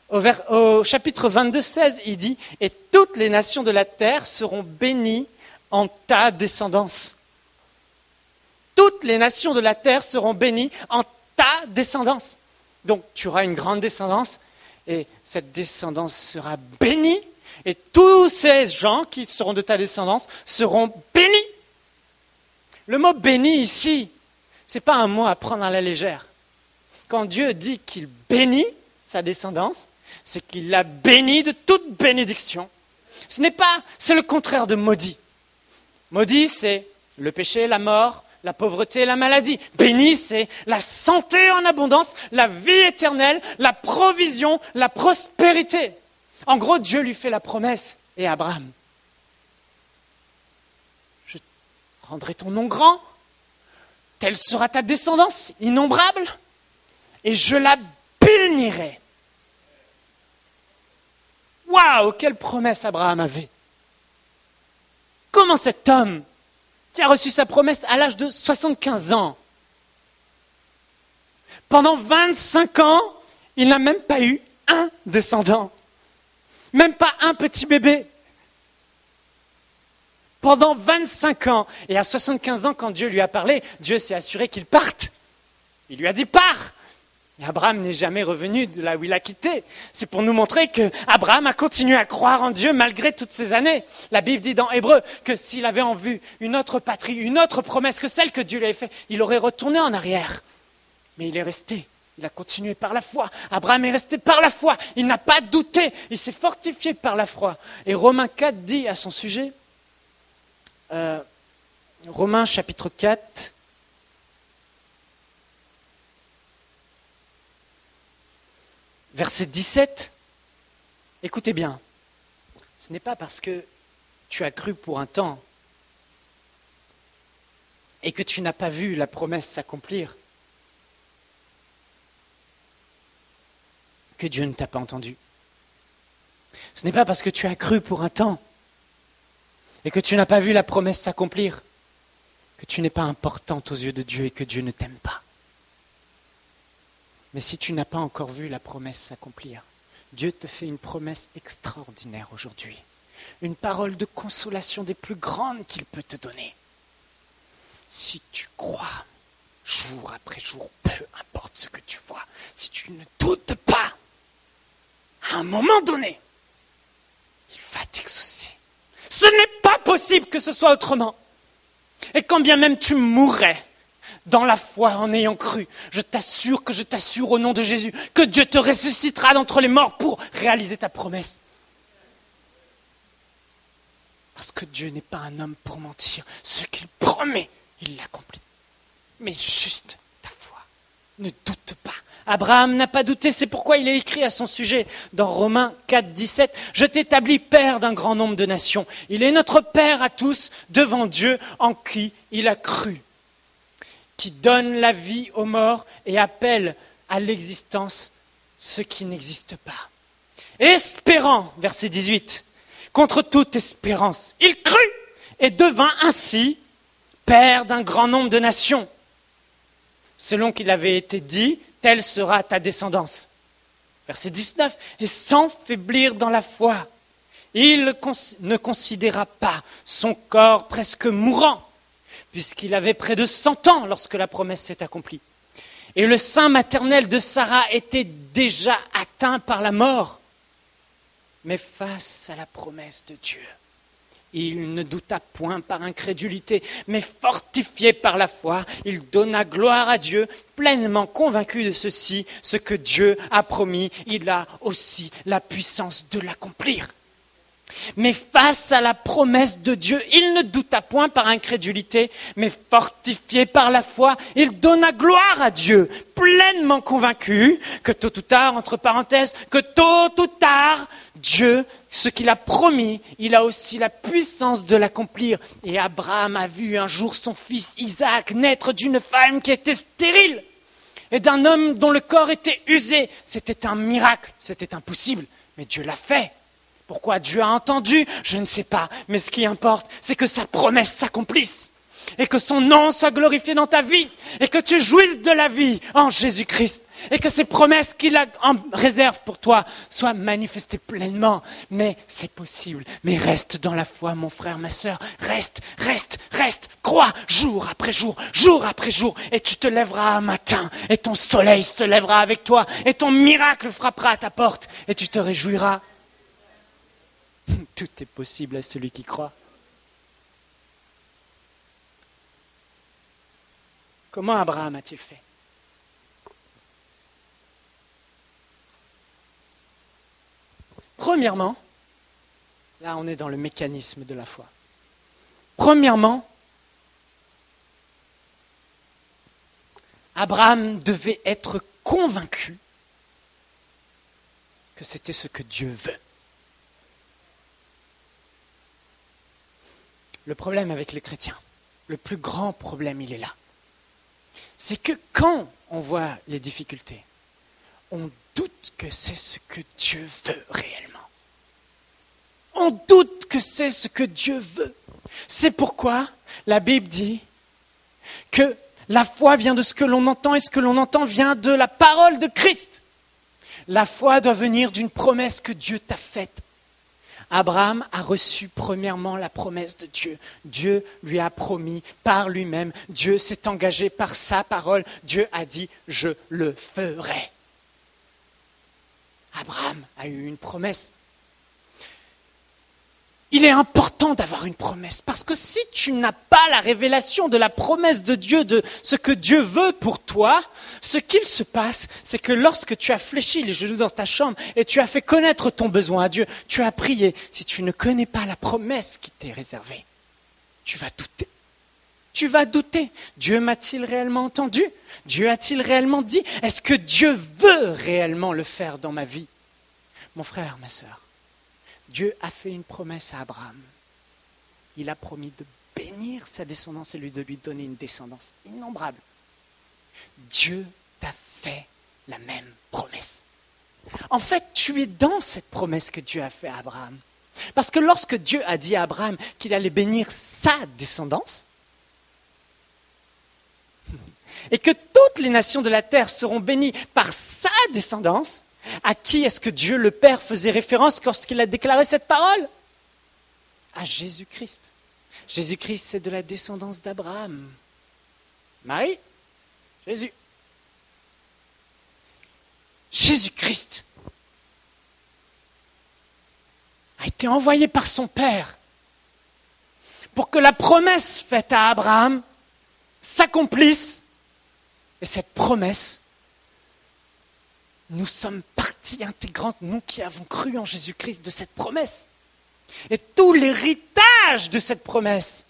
au chapitre 22, 16, il dit, et toutes les nations de la terre seront bénies en ta descendance. Toutes les nations de la terre seront bénies en ta descendance. Donc tu auras une grande descendance et cette descendance sera bénie et tous ces gens qui seront de ta descendance seront bénis. Le mot béni ici, ce n'est pas un mot à prendre à la légère. Quand Dieu dit qu'il bénit sa descendance, c'est qu'il la bénit de toute bénédiction. C'est le contraire de maudit. Maudit, c'est le péché, la mort, la pauvreté, la maladie. Béni, c'est la santé en abondance, la vie éternelle, la provision, la prospérité. En gros, Dieu lui fait la promesse. Et Abraham, je rendrai ton nom grand, telle sera ta descendance innombrable, et je la bénirai. Waouh, quelle promesse Abraham avait! Comment cet homme qui a reçu sa promesse à l'âge de 75 ans, pendant 25 ans, il n'a même pas eu un descendant, même pas un petit bébé. Pendant 25 ans, et à 75 ans, quand Dieu lui a parlé, Dieu s'est assuré qu'il parte. Il lui a dit « pars !» Et Abraham n'est jamais revenu de là où il a quitté. C'est pour nous montrer qu'Abraham a continué à croire en Dieu malgré toutes ces années. La Bible dit dans Hébreux que s'il avait en vue une autre patrie, une autre promesse que celle que Dieu lui avait faite, il aurait retourné en arrière. Mais il est resté. Il a continué par la foi. Abraham est resté par la foi. Il n'a pas douté. Il s'est fortifié par la foi. Et Romains 4 dit à son sujet, Romains chapitre 4, verset 17, écoutez bien, ce n'est pas parce que tu as cru pour un temps et que tu n'as pas vu la promesse s'accomplir que Dieu ne t'a pas entendu. Ce n'est pas parce que tu as cru pour un temps et que tu n'as pas vu la promesse s'accomplir que tu n'es pas importante aux yeux de Dieu et que Dieu ne t'aime pas. Mais si tu n'as pas encore vu la promesse s'accomplir, Dieu te fait une promesse extraordinaire aujourd'hui. Une parole de consolation des plus grandes qu'il peut te donner. Si tu crois, jour après jour, peu importe ce que tu vois, si tu ne doutes pas, à un moment donné, il va t'exaucer. Ce n'est pas possible que ce soit autrement. Et quand bien même tu mourrais, dans la foi en ayant cru, je t'assure au nom de Jésus que Dieu te ressuscitera d'entre les morts pour réaliser ta promesse. Parce que Dieu n'est pas un homme pour mentir. Ce qu'il promet, il l'accomplit. Mais juste ta foi. Ne doute pas. Abraham n'a pas douté, c'est pourquoi il est écrit à son sujet dans Romains 4, 17, « Je t'établis père d'un grand nombre de nations. Il est notre père à tous devant Dieu en qui il a cru. » Qui donne la vie aux morts et appelle à l'existence ce qui n'existe pas. Espérant, verset 18, contre toute espérance, il crut et devint ainsi père d'un grand nombre de nations. Selon qu'il avait été dit, telle sera ta descendance. Verset 19, et sans faiblir dans la foi, il ne considéra pas son corps presque mourant, puisqu'il avait près de 100 ans lorsque la promesse s'est accomplie. Et le sein maternel de Sarah était déjà atteint par la mort. Mais face à la promesse de Dieu, il ne douta point par incrédulité, mais fortifié par la foi, il donna gloire à Dieu, pleinement convaincu de ceci, ce que Dieu a promis, il a aussi la puissance de l'accomplir. Mais face à la promesse de Dieu, il ne douta point par incrédulité, mais fortifié par la foi, il donna gloire à Dieu, pleinement convaincu que tôt ou tard, entre parenthèses, que tôt ou tard, Dieu, ce qu'il a promis, il a aussi la puissance de l'accomplir. Et Abraham a vu un jour son fils Isaac naître d'une femme qui était stérile et d'un homme dont le corps était usé. C'était un miracle, c'était impossible, mais Dieu l'a fait. Pourquoi Dieu a entendu? Je ne sais pas. Mais ce qui importe, c'est que sa promesse s'accomplisse. Et que son nom soit glorifié dans ta vie. Et que tu jouisses de la vie en Jésus-Christ. et que ces promesses qu'il a en réserve pour toi soient manifestées pleinement. Mais c'est possible. Mais reste dans la foi, mon frère, ma sœur. Reste. Crois jour après jour, et tu te lèveras un matin, et ton soleil se lèvera avec toi, et ton miracle frappera à ta porte, et tu te réjouiras. Tout est possible à celui qui croit. Comment Abraham a-t-il fait ? Premièrement, là on est dans le mécanisme de la foi. Premièrement, Abraham devait être convaincu que c'était ce que Dieu veut. Le problème avec les chrétiens, le plus grand problème, il est là. C'est que quand on voit les difficultés, on doute que c'est ce que Dieu veut réellement. On doute que c'est ce que Dieu veut. C'est pourquoi la Bible dit que la foi vient de ce que l'on entend et ce que l'on entend vient de la parole de Christ. La foi doit venir d'une promesse que Dieu t'a faite. Abraham a reçu premièrement la promesse de Dieu. Dieu lui a promis par lui-même. Dieu s'est engagé par sa parole. Dieu a dit « je le ferai ». Abraham a eu une promesse. Il est important d'avoir une promesse, parce que si tu n'as pas la révélation de la promesse de Dieu, de ce que Dieu veut pour toi, ce qu'il se passe, c'est que lorsque tu as fléchi les genoux dans ta chambre et tu as fait connaître ton besoin à Dieu, tu as prié, si tu ne connais pas la promesse qui t'est réservée, tu vas douter. Tu vas douter. Dieu m'a-t-il réellement entendu ? Dieu a-t-il réellement dit ? Est-ce que Dieu veut réellement le faire dans ma vie ? Mon frère, ma sœur, Dieu a fait une promesse à Abraham. Il a promis de bénir sa descendance et de lui donner une descendance innombrable. Dieu t'a fait la même promesse. En fait, tu es dans cette promesse que Dieu a fait à Abraham. Parce que lorsque Dieu a dit à Abraham qu'il allait bénir sa descendance, et que toutes les nations de la terre seront bénies par sa descendance, à qui est-ce que Dieu le Père faisait référence lorsqu'il a déclaré cette parole ? À Jésus-Christ. Jésus-Christ, c'est de la descendance d'Abraham. Marie, Jésus. Jésus-Christ a été envoyé par son Père pour que la promesse faite à Abraham s'accomplisse. Et cette promesse, nous sommes partie intégrante, nous qui avons cru en Jésus-Christ, de cette promesse. Et tout l'héritage de cette promesse,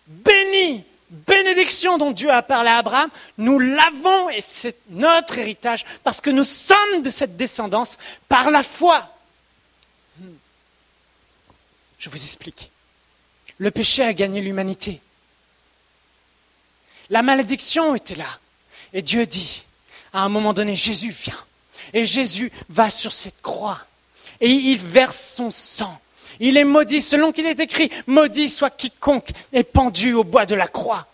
bénédiction dont Dieu a parlé à Abraham, nous l'avons et c'est notre héritage parce que nous sommes de cette descendance par la foi. Je vous explique. Le péché a gagné l'humanité. La malédiction était là. Et Dieu dit, à un moment donné, Jésus vient. Et Jésus va sur cette croix. Et il verse son sang. Il est maudit, selon qu'il est écrit, maudit soit quiconque est pendu au bois de la croix.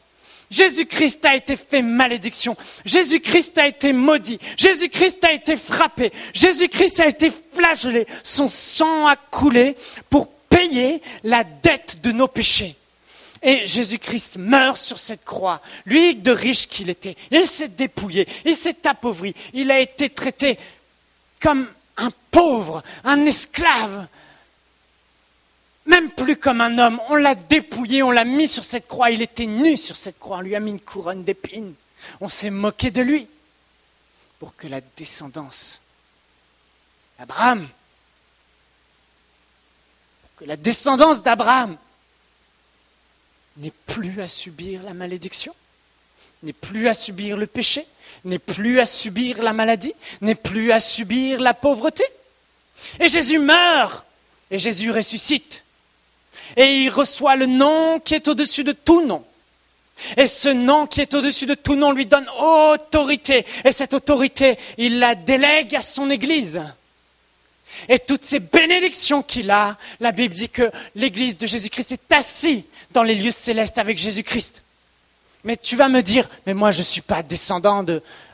Jésus-Christ a été fait malédiction. Jésus-Christ a été maudit. Jésus-Christ a été frappé. Jésus-Christ a été flagellé. Son sang a coulé pour payer la dette de nos péchés. Et Jésus-Christ meurt sur cette croix. Lui, de riche qu'il était, il s'est dépouillé, il s'est appauvri, il a été traité comme un pauvre, un esclave, même plus comme un homme. On l'a dépouillé, on l'a mis sur cette croix, il était nu sur cette croix, on lui a mis une couronne d'épines. On s'est moqué de lui pour que la descendance d'Abraham, n'ait plus à subir la malédiction, n'ait plus à subir le péché, n'ait plus à subir la maladie, n'ait plus à subir la pauvreté. Et Jésus meurt, et Jésus ressuscite. Et il reçoit le nom qui est au-dessus de tout nom. Et ce nom qui est au-dessus de tout nom lui donne autorité. Et cette autorité, il la délègue à son Église. Et toutes ces bénédictions qu'il a, la Bible dit que l'Église de Jésus-Christ est assise dans les lieux célestes avec Jésus-Christ. Mais tu vas me dire, mais moi je ne suis pas descendant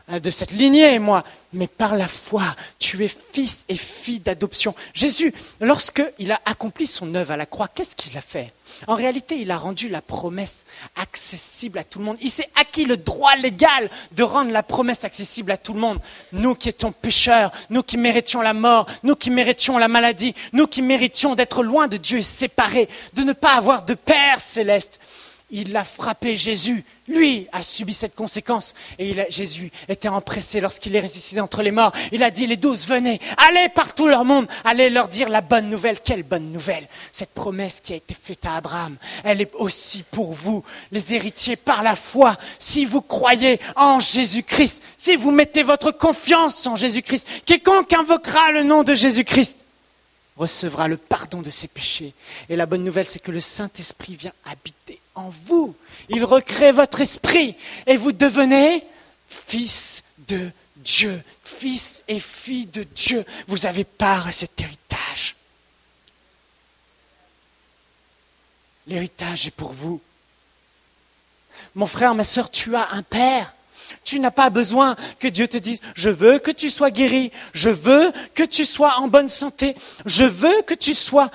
de cette lignée, moi, mais par la foi, tu es fils et fille d'adoption. Jésus, lorsqu'il a accompli son œuvre à la croix, qu'est-ce qu'il a fait? En réalité, il a rendu la promesse accessible à tout le monde. Il s'est acquis le droit légal de rendre la promesse accessible à tout le monde. Nous qui étions pécheurs, nous qui méritions la mort, nous qui méritions la maladie, nous qui méritions d'être loin de Dieu et séparés, de ne pas avoir de Père céleste. Il l'a frappé, Jésus. Lui a subi cette conséquence. Et Jésus était empressé lorsqu'il est ressuscité entre les morts. Il a dit, les 12, venez, allez partout leur monde, allez leur dire la bonne nouvelle. Quelle bonne nouvelle! Cette promesse qui a été faite à Abraham, elle est aussi pour vous, les héritiers, par la foi. Si vous croyez en Jésus-Christ, si vous mettez votre confiance en Jésus-Christ, quiconque invoquera le nom de Jésus-Christ recevra le pardon de ses péchés. Et la bonne nouvelle, c'est que le Saint-Esprit vient habiter en vous. Il recrée votre esprit et vous devenez fils de Dieu, fils et filles de Dieu. Vous avez part à cet héritage. L'héritage est pour vous. Mon frère, ma sœur, tu as un père. Tu n'as pas besoin que Dieu te dise « Je veux que tu sois guéri, je veux que tu sois en bonne santé, je veux que tu sois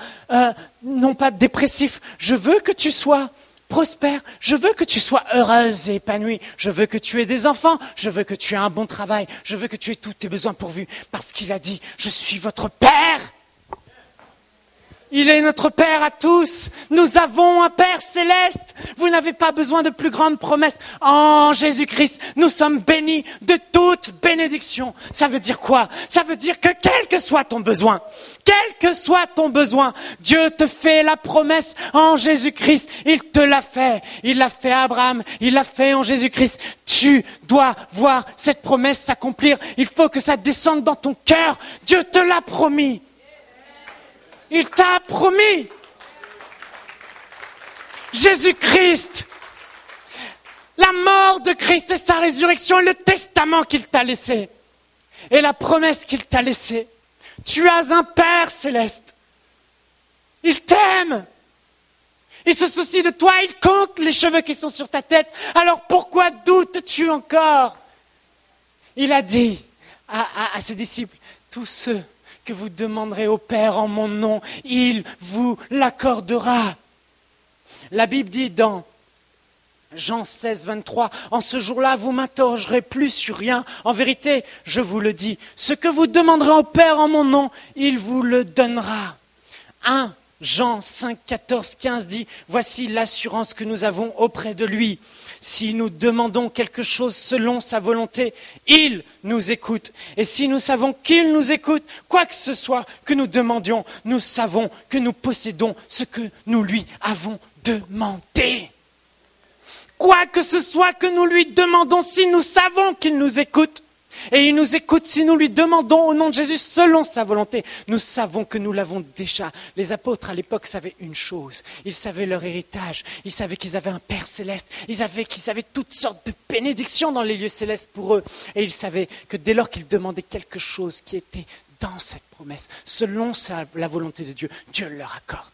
non pas dépressif, je veux que tu sois prospère, je veux que tu sois heureuse et épanouie, je veux que tu aies des enfants, je veux que tu aies un bon travail, je veux que tu aies tous tes besoins pourvus. » Parce qu'il a dit « Je suis votre Père !» Il est notre Père à tous. Nous avons un Père céleste. Vous n'avez pas besoin de plus grandes promesses. En Jésus-Christ, nous sommes bénis de toute bénédiction. Ça veut dire quoi? Ça veut dire que quel que soit ton besoin, Dieu te fait la promesse en Jésus-Christ. Il te l'a fait. Il l'a fait à Abraham. Il l'a fait en Jésus-Christ. Tu dois voir cette promesse s'accomplir. Il faut que ça descende dans ton cœur. Dieu te l'a promis. Il t'a promis. Jésus-Christ, la mort de Christ et sa résurrection, le testament qu'il t'a laissé et la promesse qu'il t'a laissée. Tu as un Père céleste. Il t'aime. Il se soucie de toi. Il compte les cheveux qui sont sur ta tête. Alors pourquoi doutes-tu encore? Il a dit à ses disciples, tous ceux que vous demanderez au Père en mon nom, il vous l'accordera. La Bible dit dans Jean 16, 23, en ce jour-là, vous m'interrogerez plus sur rien. En vérité, je vous le dis, ce que vous demanderez au Père en mon nom, il vous le donnera. 1 Jean 5, 14, 15 dit, voici l'assurance que nous avons auprès de lui. Si nous demandons quelque chose selon sa volonté, il nous écoute. Et si nous savons qu'il nous écoute, quoi que ce soit que nous demandions, nous savons que nous possédons ce que nous lui avons demandé. Quoi que ce soit que nous lui demandons, si nous savons qu'il nous écoute, et il nous écoute si nous lui demandons au nom de Jésus selon sa volonté. Nous savons que nous l'avons déjà. Les apôtres à l'époque savaient une chose. Ils savaient leur héritage. Ils savaient qu'ils avaient un Père céleste. Ils savaient qu'ils avaient toutes sortes de bénédictions dans les lieux célestes pour eux. Et ils savaient que dès lors qu'ils demandaient quelque chose qui était dans cette promesse, selon la volonté de Dieu, Dieu leur accorde.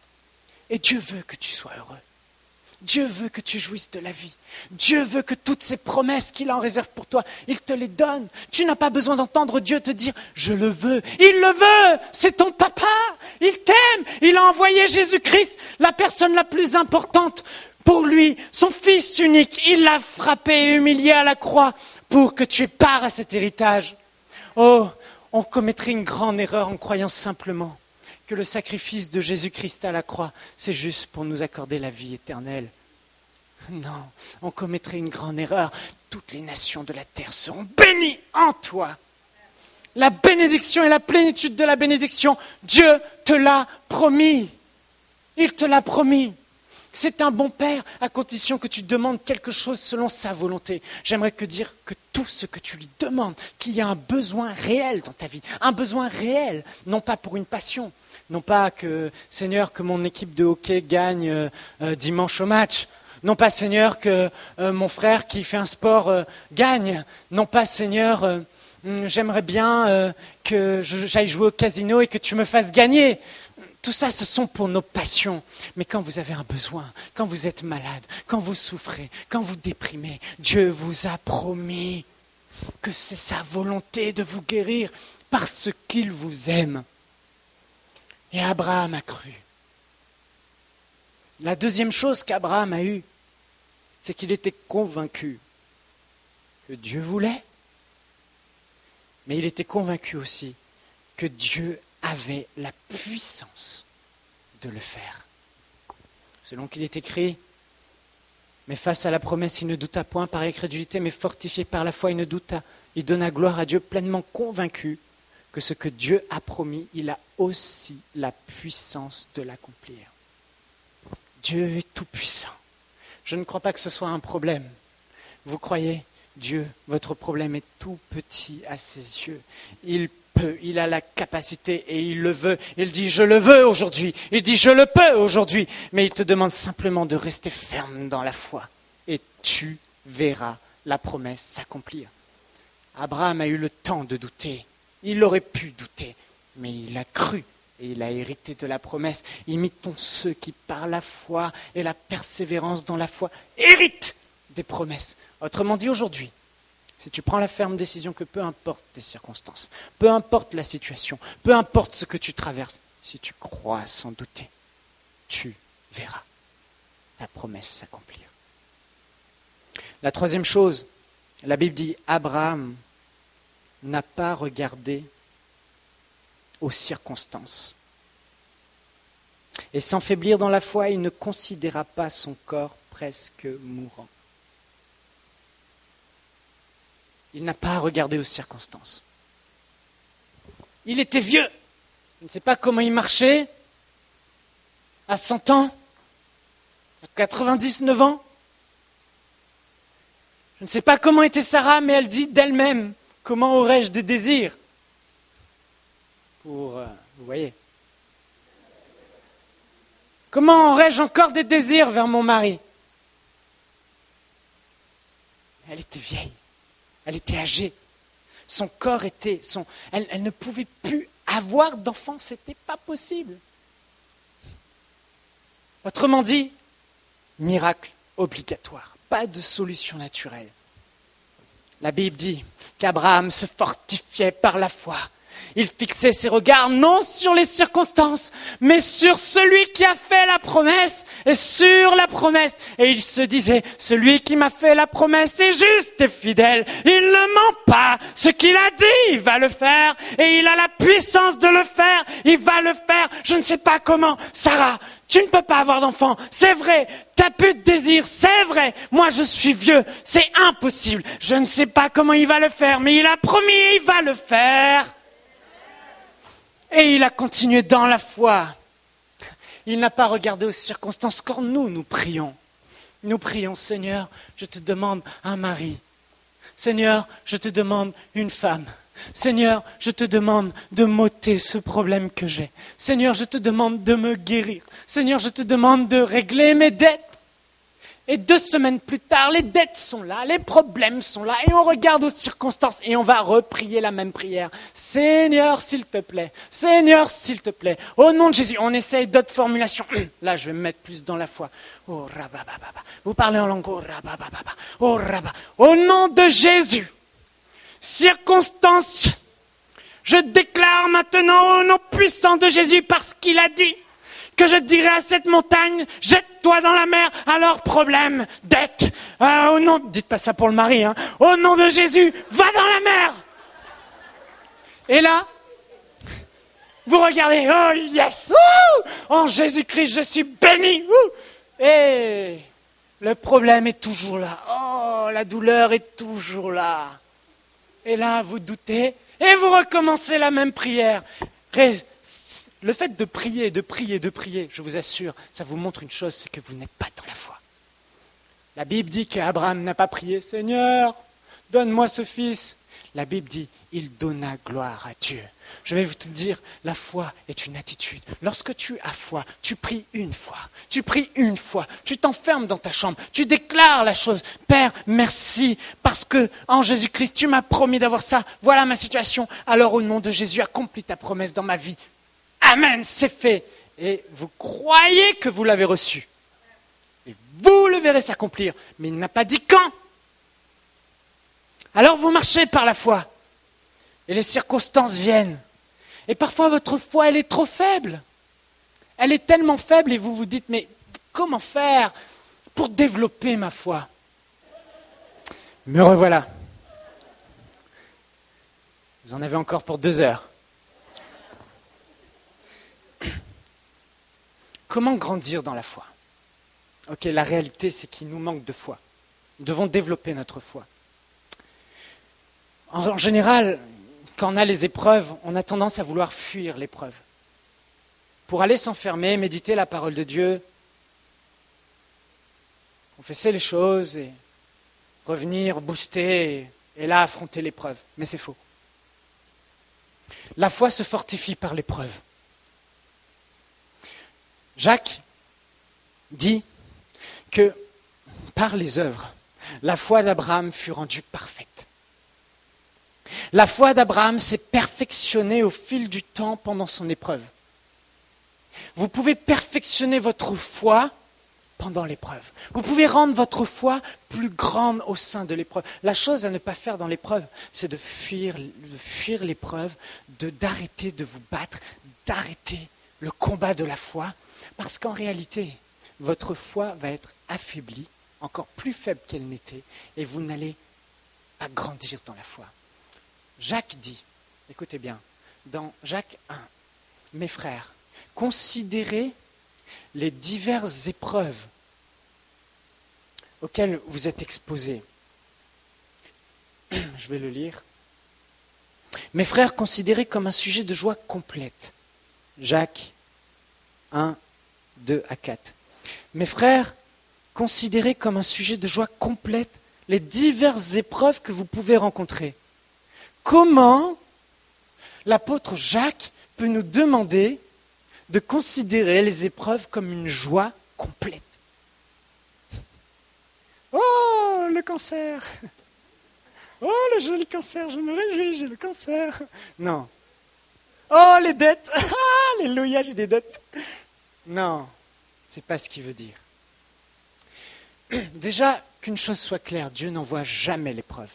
Et Dieu veut que tu sois heureux. Dieu veut que tu jouisses de la vie. Dieu veut que toutes ces promesses qu'il a en réserve pour toi, il te les donne. Tu n'as pas besoin d'entendre Dieu te dire « je le veux ». Il le veut, c'est ton papa, il t'aime. Il a envoyé Jésus-Christ, la personne la plus importante pour lui, son fils unique. Il l'a frappé et humilié à la croix pour que tu aies part à cet héritage. Oh, on commettrait une grande erreur en croyant simplement que le sacrifice de Jésus-Christ à la croix, c'est juste pour nous accorder la vie éternelle. Non, on commettrait une grande erreur. Toutes les nations de la terre seront bénies en toi. La bénédiction et la plénitude de la bénédiction, Dieu te l'a promis. Il te l'a promis. C'est un bon Père, à condition que tu demandes quelque chose selon sa volonté. J'aimerais dire que tout ce que tu lui demandes, qu'il y a un besoin réel dans ta vie, un besoin réel, non pas pour une passion, non pas que, Seigneur, que mon équipe de hockey gagne dimanche au match, non pas, Seigneur, que mon frère qui fait un sport gagne, non pas, Seigneur, j'aimerais bien que j'aille jouer au casino et que tu me fasses gagner. Tout ça, ce sont pour nos passions. Mais quand vous avez un besoin, quand vous êtes malade, quand vous souffrez, quand vous déprimez, Dieu vous a promis que c'est sa volonté de vous guérir parce qu'il vous aime. Et Abraham a cru. La deuxième chose qu'Abraham a eue, c'est qu'il était convaincu que Dieu voulait, mais il était convaincu aussi que Dieu avait la puissance de le faire. Selon qu'il est écrit, mais face à la promesse, il ne douta point par incrédulité, mais fortifié par la foi, il ne douta. Il donna gloire à Dieu, pleinement convaincu que ce que Dieu a promis, il a aussi la puissance de l'accomplir. Dieu est tout-puissant. Je ne crois pas que ce soit un problème. Vous croyez, Dieu, votre problème est tout petit à ses yeux. Il peut, il a la capacité et il le veut. Il dit, je le veux aujourd'hui. Il dit, je le peux aujourd'hui. Mais il te demande simplement de rester ferme dans la foi. Et tu verras la promesse s'accomplir. Abraham a eu le temps de douter. Il aurait pu douter, mais il a cru. Et il a hérité de la promesse. Imitons ceux qui, par la foi et la persévérance dans la foi, héritent des promesses. Autrement dit, aujourd'hui, si tu prends la ferme décision que peu importe tes circonstances, peu importe la situation, peu importe ce que tu traverses, si tu crois sans douter, tu verras la promesse s'accomplir. La troisième chose, la Bible dit, Abraham n'a pas regardé aux circonstances. Et sans faiblir dans la foi, il ne considéra pas son corps presque mourant. Il n'a pas regardé aux circonstances. Il était vieux. Je ne sais pas comment il marchait. À 100 ans. À 99 ans. Je ne sais pas comment était Sarah, mais elle dit d'elle-même, comment aurais-je des désirs pour, vous voyez. Comment aurais-je encore des désirs vers mon mari? Elle était vieille. Elle était âgée. Son corps était... Elle ne pouvait plus avoir d'enfant. Ce n'était pas possible. Autrement dit, miracle obligatoire. Pas de solution naturelle. La Bible dit qu'Abraham se fortifiait par la foi. Il fixait ses regards non sur les circonstances, mais sur celui qui a fait la promesse et sur la promesse. Et il se disait, celui qui m'a fait la promesse est juste et fidèle. Il ne ment pas. Ce qu'il a dit, il va le faire. Et il a la puissance de le faire. Il va le faire. Je ne sais pas comment. Sarah, tu ne peux pas avoir d'enfant. C'est vrai. Tu n'as plus de désir. C'est vrai. Moi, je suis vieux. C'est impossible. Je ne sais pas comment il va le faire, mais il a promis, il va le faire. Et il a continué dans la foi. Il n'a pas regardé aux circonstances quand nous prions. Nous prions, Seigneur, je te demande un mari. Seigneur, je te demande une femme. Seigneur, je te demande de m'ôter ce problème que j'ai. Seigneur, je te demande de me guérir. Seigneur, je te demande de régler mes dettes. Et 2 semaines plus tard, les dettes sont là, les problèmes sont là, et on regarde aux circonstances et on va reprier la même prière. Seigneur, s'il te plaît, Seigneur, s'il te plaît, au nom de Jésus, on essaye d'autres formulations. Là, je vais me mettre plus dans la foi. Oh, rabababa. Vous parlez en langue. Oh, rabababa. Oh, rabba. Au nom de Jésus, circonstances, je déclare maintenant au nom puissant de Jésus parce qu'il a dit que je dirai à cette montagne, jette-toi dans la mer, alors problème, dette, au nom, dites pas ça pour le mari, hein, au nom de Jésus, va dans la mer. Et là, vous regardez, oh yes, en Jésus-Christ, je suis béni, et le problème est toujours là, oh, la douleur est toujours là. Et là, vous doutez, et vous recommencez la même prière. Le fait de prier, je vous assure, ça vous montre une chose, c'est que vous n'êtes pas dans la foi. La Bible dit qu'Abraham n'a pas prié, Seigneur, donne-moi ce fils. La Bible dit, il donna gloire à Dieu. Je vais vous te dire, la foi est une attitude. Lorsque tu as foi, tu pries une fois, tu t'enfermes dans ta chambre, tu déclares la chose. Père, merci, parce que en Jésus-Christ, tu m'as promis d'avoir ça. Voilà ma situation. Alors au nom de Jésus, accomplis ta promesse dans ma vie. Amen, c'est fait. Et vous croyez que vous l'avez reçu. Et vous le verrez s'accomplir. Mais il n'a pas dit quand. Alors vous marchez par la foi. Et les circonstances viennent. Et parfois votre foi, elle est trop faible. Elle est tellement faible et vous vous dites, mais comment faire pour développer ma foi? Me revoilà. Vous en avez encore pour 2 heures. Comment grandir dans la foi? Ok, la réalité, c'est qu'il nous manque de foi. Nous devons développer notre foi. En général, quand on a les épreuves, on a tendance à vouloir fuir l'épreuve. Pour aller s'enfermer, méditer la parole de Dieu, confesser les choses et revenir, booster, et là affronter l'épreuve. Mais c'est faux. La foi se fortifie par l'épreuve. Jacques dit que par les œuvres, la foi d'Abraham fut rendue parfaite. La foi d'Abraham s'est perfectionnée au fil du temps pendant son épreuve. Vous pouvez perfectionner votre foi pendant l'épreuve. Vous pouvez rendre votre foi plus grande au sein de l'épreuve. La chose à ne pas faire dans l'épreuve, c'est de fuir l'épreuve, d'arrêter de vous battre, d'arrêter le combat de la foi, parce qu'en réalité, votre foi va être affaiblie, encore plus faible qu'elle n'était, et vous n'allez pas grandir dans la foi. Jacques dit, écoutez bien, dans Jacques 1, mes frères, considérez les diverses épreuves auxquelles vous êtes exposés. Je vais le lire. Mes frères, considérez comme un sujet de joie complète. Jacques 1, 2 à 4. Mes frères, considérez comme un sujet de joie complète les diverses épreuves que vous pouvez rencontrer. Comment l'apôtre Jacques peut nous demander de considérer les épreuves comme une joie complète? Oh, le cancer! Oh, le joli cancer, je me réjouis, j'ai le cancer. Non. Oh, les dettes! Alléluia, j'ai des dettes. Non, c'est pas ce qu'il veut dire. Déjà, qu'une chose soit claire, Dieu n'envoie jamais l'épreuve.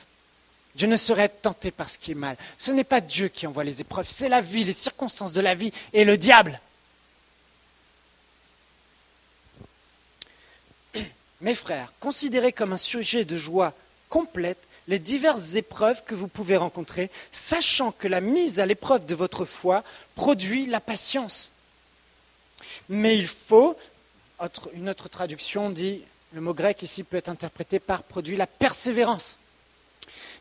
Dieu ne saurait être tenté par ce qui est mal. Ce n'est pas Dieu qui envoie les épreuves, c'est la vie, les circonstances de la vie et le diable. Mes frères, considérez comme un sujet de joie complète les diverses épreuves que vous pouvez rencontrer, sachant que la mise à l'épreuve de votre foi produit la patience. Mais il faut, une autre traduction dit, le mot grec ici peut être interprété par produit la persévérance.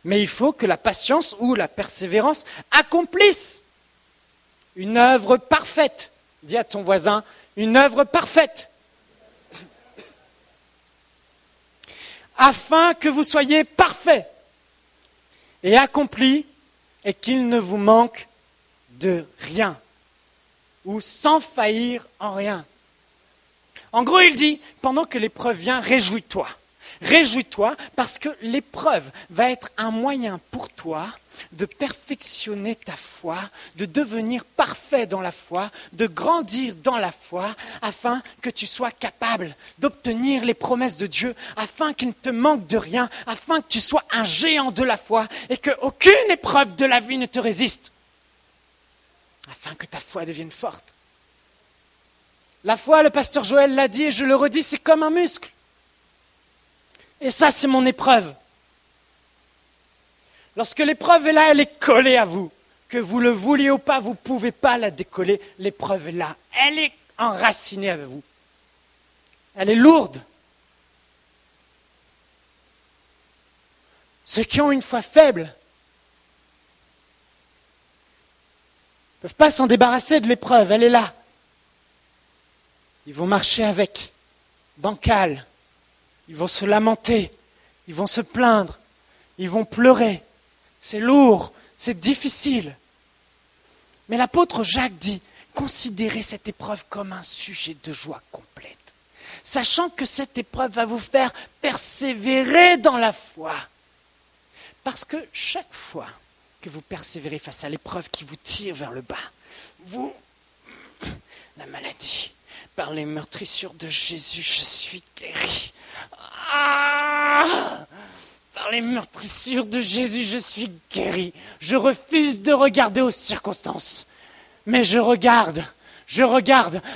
Mais il faut que la patience ou la persévérance accomplisse une œuvre parfaite. Dis à ton voisin, une œuvre parfaite. Afin que vous soyez parfaits et accomplis et qu'il ne vous manque de rien ou sans faillir en rien. En gros, il dit, pendant que l'épreuve vient, réjouis-toi. Réjouis-toi parce que l'épreuve va être un moyen pour toi de perfectionner ta foi, de devenir parfait dans la foi, de grandir dans la foi, afin que tu sois capable d'obtenir les promesses de Dieu, afin qu'il ne te manque de rien, afin que tu sois un géant de la foi et qu'aucune épreuve de la vie ne te résiste, afin que ta foi devienne forte. La foi, le pasteur Joël l'a dit et je le redis, c'est comme un muscle. Et ça, c'est mon épreuve. Lorsque l'épreuve est là, elle est collée à vous. Que vous le vouliez ou pas, vous ne pouvez pas la décoller. L'épreuve est là. Elle est enracinée avec vous. Elle est lourde. Ceux qui ont une foi faible ne peuvent pas s'en débarrasser de l'épreuve. Elle est là. Ils vont marcher avec, bancal. Ils vont se lamenter, ils vont se plaindre, ils vont pleurer. C'est lourd, c'est difficile. Mais l'apôtre Jacques dit, considérez cette épreuve comme un sujet de joie complète, sachant que cette épreuve va vous faire persévérer dans la foi. Parce que chaque fois que vous persévérez face à l'épreuve qui vous tire vers le bas, la maladie, par les meurtrissures de Jésus, je suis guéri. Par les meurtrissures de Jésus, je suis guéri. Je refuse de regarder aux circonstances. Mais je regarde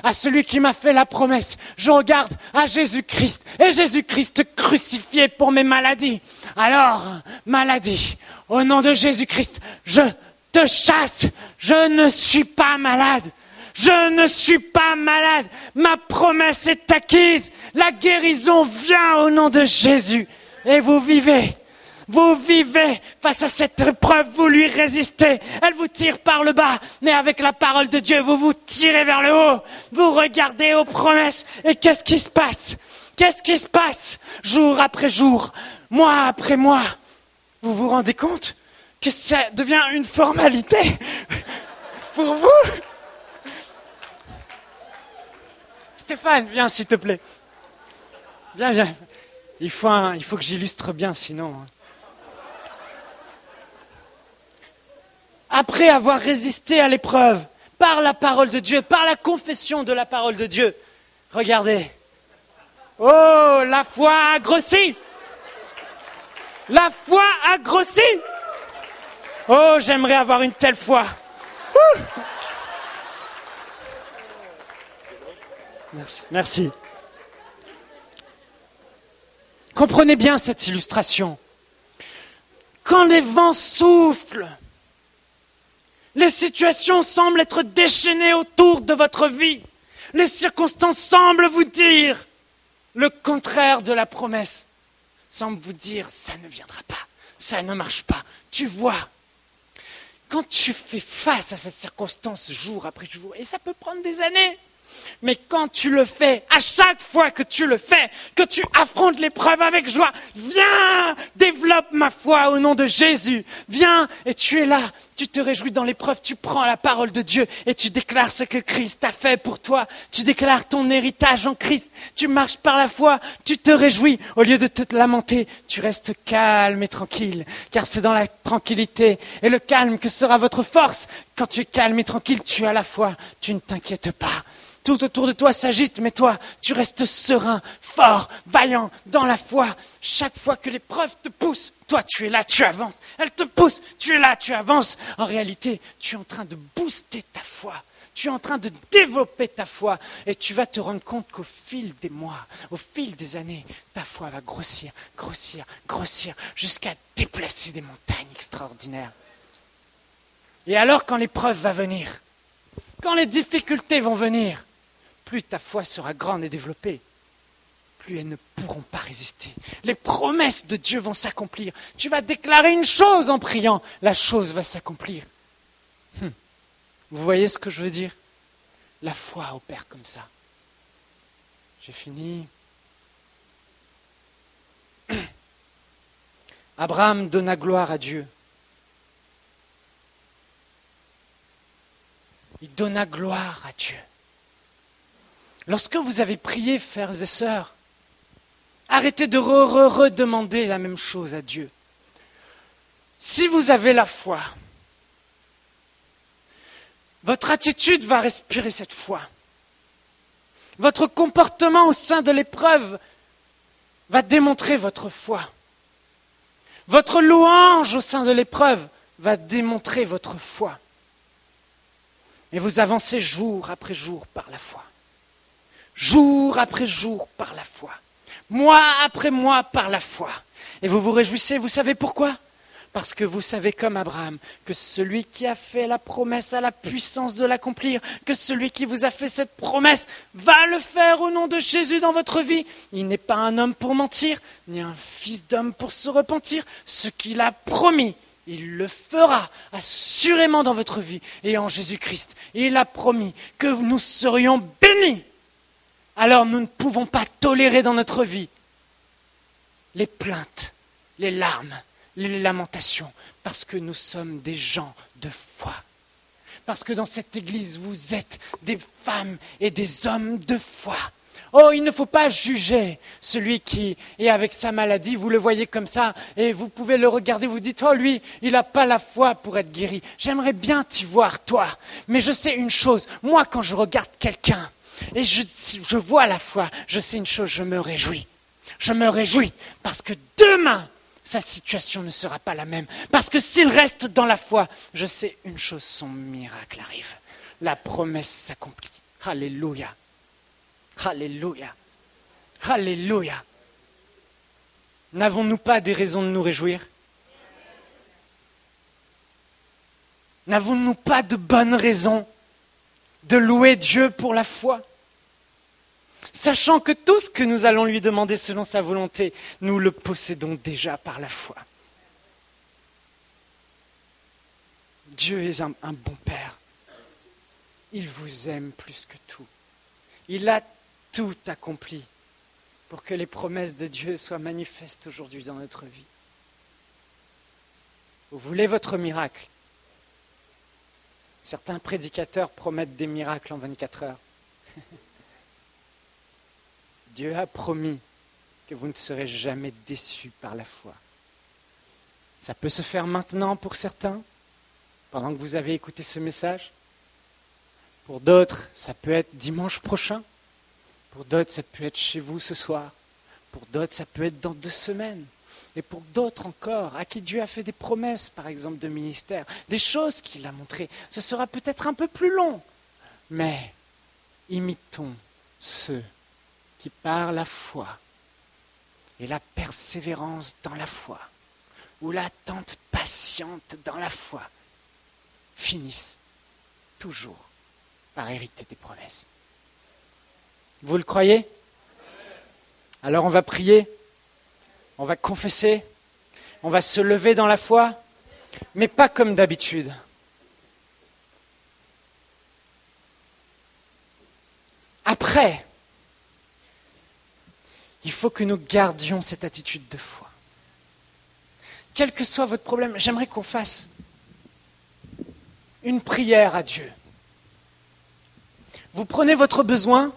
à celui qui m'a fait la promesse. Je regarde à Jésus-Christ. Et Jésus-Christ crucifié pour mes maladies. Alors, maladie, au nom de Jésus-Christ, je te chasse. Je ne suis pas malade. Je ne suis pas malade. Ma promesse est acquise. La guérison vient au nom de Jésus. Et vous vivez face à cette épreuve, vous lui résistez. Elle vous tire par le bas, mais avec la parole de Dieu, vous vous tirez vers le haut. Vous regardez aux promesses. Et qu'est-ce qui se passe? Qu'est-ce qui se passe? Jour après jour, mois après mois. Vous vous rendez compte que ça devient une formalité pour vous? Stéphane, viens s'il te plaît. Viens. Il faut que j'illustre bien, sinon. Après avoir résisté à l'épreuve, par la parole de Dieu, par la confession de la parole de Dieu, regardez. Oh, la foi a grossi. La foi a grossi. Oh, j'aimerais avoir une telle foi. Ouh. Merci. Comprenez bien cette illustration. Quand les vents soufflent, les situations semblent être déchaînées autour de votre vie. Les circonstances semblent vous dire le contraire de la promesse. Semblent vous dire, ça ne viendra pas, ça ne marche pas. Tu vois, quand tu fais face à cette circonstance jour après jour, et ça peut prendre des années, mais quand tu le fais, à chaque fois que tu le fais, que tu affrontes l'épreuve avec joie, viens, développe ma foi au nom de Jésus. Viens, et tu es là, tu te réjouis dans l'épreuve, tu prends la parole de Dieu et tu déclares ce que Christ a fait pour toi. Tu déclares ton héritage en Christ, tu marches par la foi, tu te réjouis. Au lieu de te lamenter, tu restes calme et tranquille, car c'est dans la tranquillité et le calme que sera votre force. Quand tu es calme et tranquille, tu as la foi, tu ne t'inquiètes pas. Tout autour de toi s'agite, mais toi, tu restes serein, fort, vaillant, dans la foi. Chaque fois que l'épreuve te pousse, toi, tu es là, tu avances. Elle te pousse, tu es là, tu avances. En réalité, tu es en train de booster ta foi. Tu es en train de développer ta foi. Et tu vas te rendre compte qu'au fil des mois, au fil des années, ta foi va grossir, jusqu'à déplacer des montagnes extraordinaires. Et alors, quand l'épreuve va venir, quand les difficultés vont venir, plus ta foi sera grande et développée, plus elles ne pourront pas résister. Les promesses de Dieu vont s'accomplir. Tu vas déclarer une chose en priant, la chose va s'accomplir. Vous voyez ce que je veux dire? La foi opère comme ça. J'ai fini. Abraham donna gloire à Dieu. Il donna gloire à Dieu. Lorsque vous avez prié, frères et sœurs, arrêtez de redemander la même chose à Dieu. Si vous avez la foi, votre attitude va respirer cette foi. Votre comportement au sein de l'épreuve va démontrer votre foi. Votre louange au sein de l'épreuve va démontrer votre foi. Et vous avancez jour après jour par la foi. Jour après jour par la foi. Mois après mois par la foi. Et vous vous réjouissez, vous savez pourquoi? Parce que vous savez comme Abraham que celui qui a fait la promesse a la puissance de l'accomplir, que celui qui vous a fait cette promesse va le faire au nom de Jésus dans votre vie. Il n'est pas un homme pour mentir, ni un fils d'homme pour se repentir. Ce qu'il a promis, il le fera assurément dans votre vie. Et en Jésus-Christ, il a promis que nous serions bénis. Alors nous ne pouvons pas tolérer dans notre vie les plaintes, les larmes, les lamentations, parce que nous sommes des gens de foi. Parce que dans cette église, vous êtes des femmes et des hommes de foi. Oh, il ne faut pas juger celui qui est avec sa maladie. Vous le voyez comme ça et vous pouvez le regarder. Vous dites, oh lui, il n'a pas la foi pour être guéri. J'aimerais bien t'y voir, toi. Mais je sais une chose, moi quand je regarde quelqu'un et je vois la foi, je sais une chose, je me réjouis. Je me réjouis parce que demain, sa situation ne sera pas la même. Parce que s'il reste dans la foi, je sais une chose, son miracle arrive. La promesse s'accomplit. Alléluia. Alléluia. Alléluia. N'avons-nous pas des raisons de nous réjouir? N'avons-nous pas de bonnes raisons de louer Dieu pour la foi? Sachant que tout ce que nous allons lui demander selon sa volonté, nous le possédons déjà par la foi. Dieu est un bon Père. Il vous aime plus que tout. Il a tout accompli pour que les promesses de Dieu soient manifestes aujourd'hui dans notre vie. Vous voulez votre miracle? Certains prédicateurs promettent des miracles en 24 heures. Dieu a promis que vous ne serez jamais déçus par la foi. Ça peut se faire maintenant pour certains, pendant que vous avez écouté ce message. Pour d'autres, ça peut être dimanche prochain. Pour d'autres, ça peut être chez vous ce soir. Pour d'autres, ça peut être dans 2 semaines. Et pour d'autres encore, à qui Dieu a fait des promesses, par exemple de ministère, des choses qu'il a montrées, ce sera peut-être un peu plus long. Mais imitons ceux qui, par la foi et la persévérance dans la foi, ou l'attente patiente dans la foi, finissent toujours par hériter des promesses. Vous le croyez? Alors on va prier, on va confesser, on va se lever dans la foi, mais pas comme d'habitude. Après, il faut que nous gardions cette attitude de foi. Quel que soit votre problème, j'aimerais qu'on fasse une prière à Dieu. Vous prenez votre besoin,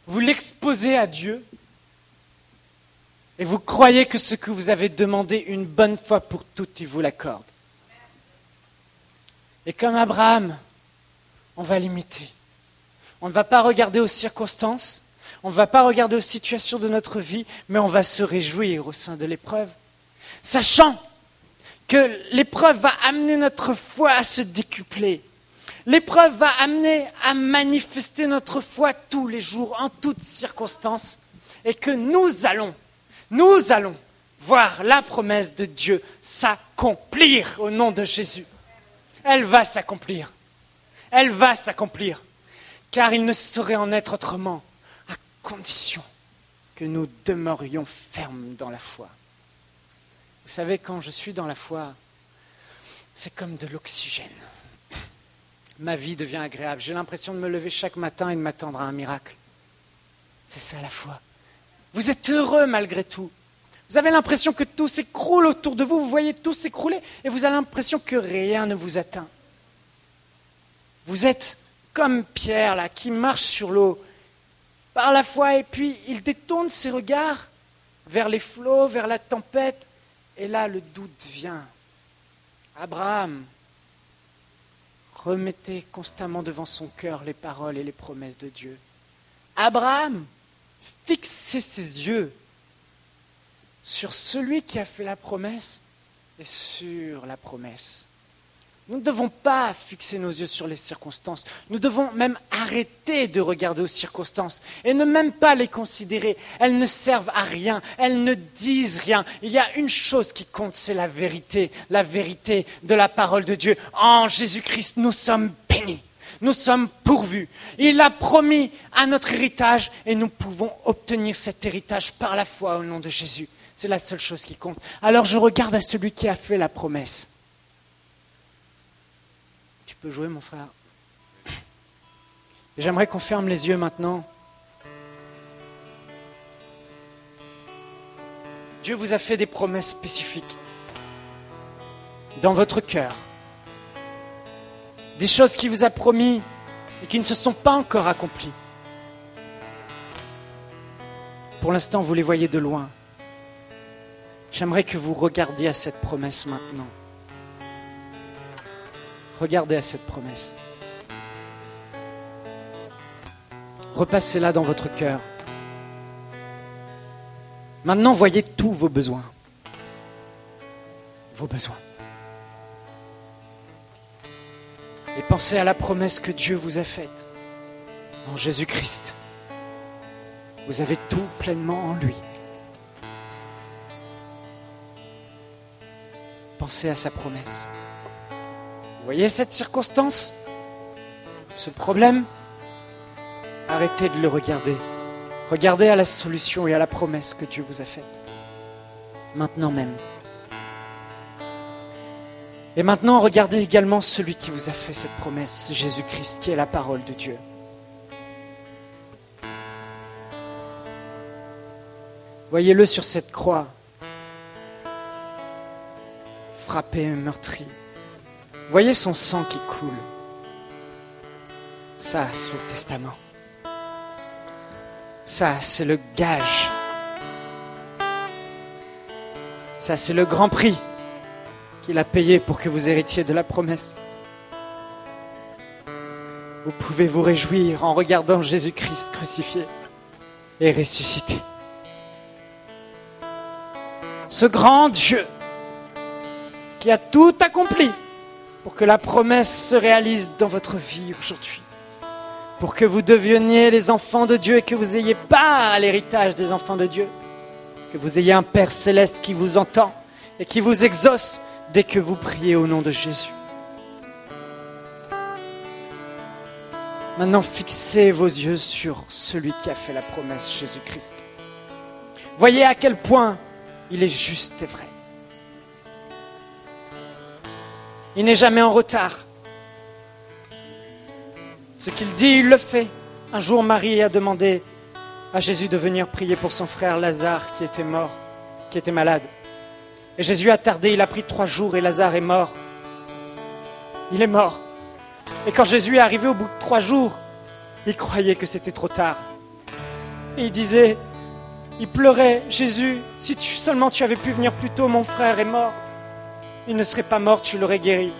vous l'exposez à Dieu, et vous croyez que ce que vous avez demandé une bonne fois pour toutes, il vous l'accorde. Et comme Abraham, on va l'imiter. On ne va pas regarder aux circonstances, on ne va pas regarder aux situations de notre vie, mais on va se réjouir au sein de l'épreuve, sachant que l'épreuve va amener notre foi à se décupler. L'épreuve va amener à manifester notre foi tous les jours, en toutes circonstances, et que nous allons voir la promesse de Dieu s'accomplir au nom de Jésus. Elle va s'accomplir. Elle va s'accomplir. Car il ne saurait en être autrement, à condition que nous demeurions fermes dans la foi. Vous savez, quand je suis dans la foi, c'est comme de l'oxygène. Ma vie devient agréable. J'ai l'impression de me lever chaque matin et de m'attendre à un miracle. C'est ça la foi. Vous êtes heureux malgré tout. Vous avez l'impression que tout s'écroule autour de vous. Vous voyez tout s'écrouler et vous avez l'impression que rien ne vous atteint. Vous êtes comme Pierre là, qui marche sur l'eau par la foi et puis il détourne ses regards vers les flots, vers la tempête. Et là, le doute vient. Abraham, remettez constamment devant son cœur les paroles et les promesses de Dieu. Abraham, fixez ses yeux sur celui qui a fait la promesse et sur la promesse. Nous ne devons pas fixer nos yeux sur les circonstances. Nous devons même arrêter de regarder aux circonstances et ne même pas les considérer. Elles ne servent à rien, elles ne disent rien. Il y a une chose qui compte, c'est la vérité de la parole de Dieu. En Jésus-Christ, nous sommes bénis, nous sommes pourvus. Il a promis à notre héritage et nous pouvons obtenir cet héritage par la foi au nom de Jésus. C'est la seule chose qui compte. Alors je regarde à celui qui a fait la promesse. Tu peux jouer, mon frère. Et j'aimerais qu'on ferme les yeux maintenant. Dieu vous a fait des promesses spécifiques dans votre cœur. Des choses qu'il vous a promis et qui ne se sont pas encore accomplies. Pour l'instant, vous les voyez de loin. J'aimerais que vous regardiez à cette promesse maintenant. Regardez à cette promesse. Repassez-la dans votre cœur. Maintenant, voyez tous vos besoins. Vos besoins. Et pensez à la promesse que Dieu vous a faite en Jésus-Christ. Vous avez tout pleinement en lui. Pensez à sa promesse. Vous voyez cette circonstance, ce problème? Arrêtez de le regarder. Regardez à la solution et à la promesse que Dieu vous a faite. Maintenant même. Et maintenant, regardez également celui qui vous a fait cette promesse, Jésus-Christ, qui est la parole de Dieu. Voyez-le sur cette croix, frappé et meurtri. Voyez son sang qui coule. Ça, c'est le testament. Ça, c'est le gage. Ça, c'est le grand prix qu'il a payé pour que vous héritiez de la promesse. Vous pouvez vous réjouir en regardant Jésus-Christ crucifié et ressuscité. Ce grand Dieu qui a tout accompli pour que la promesse se réalise dans votre vie aujourd'hui. Pour que vous deveniez les enfants de Dieu et que vous ayez part à l'héritage des enfants de Dieu. Que vous ayez un Père céleste qui vous entend et qui vous exauce dès que vous priez au nom de Jésus. Maintenant, fixez vos yeux sur celui qui a fait la promesse, Jésus-Christ. Voyez à quel point il est juste et vrai. Il n'est jamais en retard. Ce qu'il dit, il le fait. Un jour, Marie a demandé à Jésus de venir prier pour son frère Lazare qui était mort, qui était malade. Et Jésus a tardé, il a pris 3 jours et Lazare est mort. Il est mort. Et quand Jésus est arrivé au bout de 3 jours, il croyait que c'était trop tard. Et il disait, il pleurait, Jésus, si seulement tu avais pu venir plus tôt, mon frère est mort. Il ne serait pas mort, tu l'aurais guéri.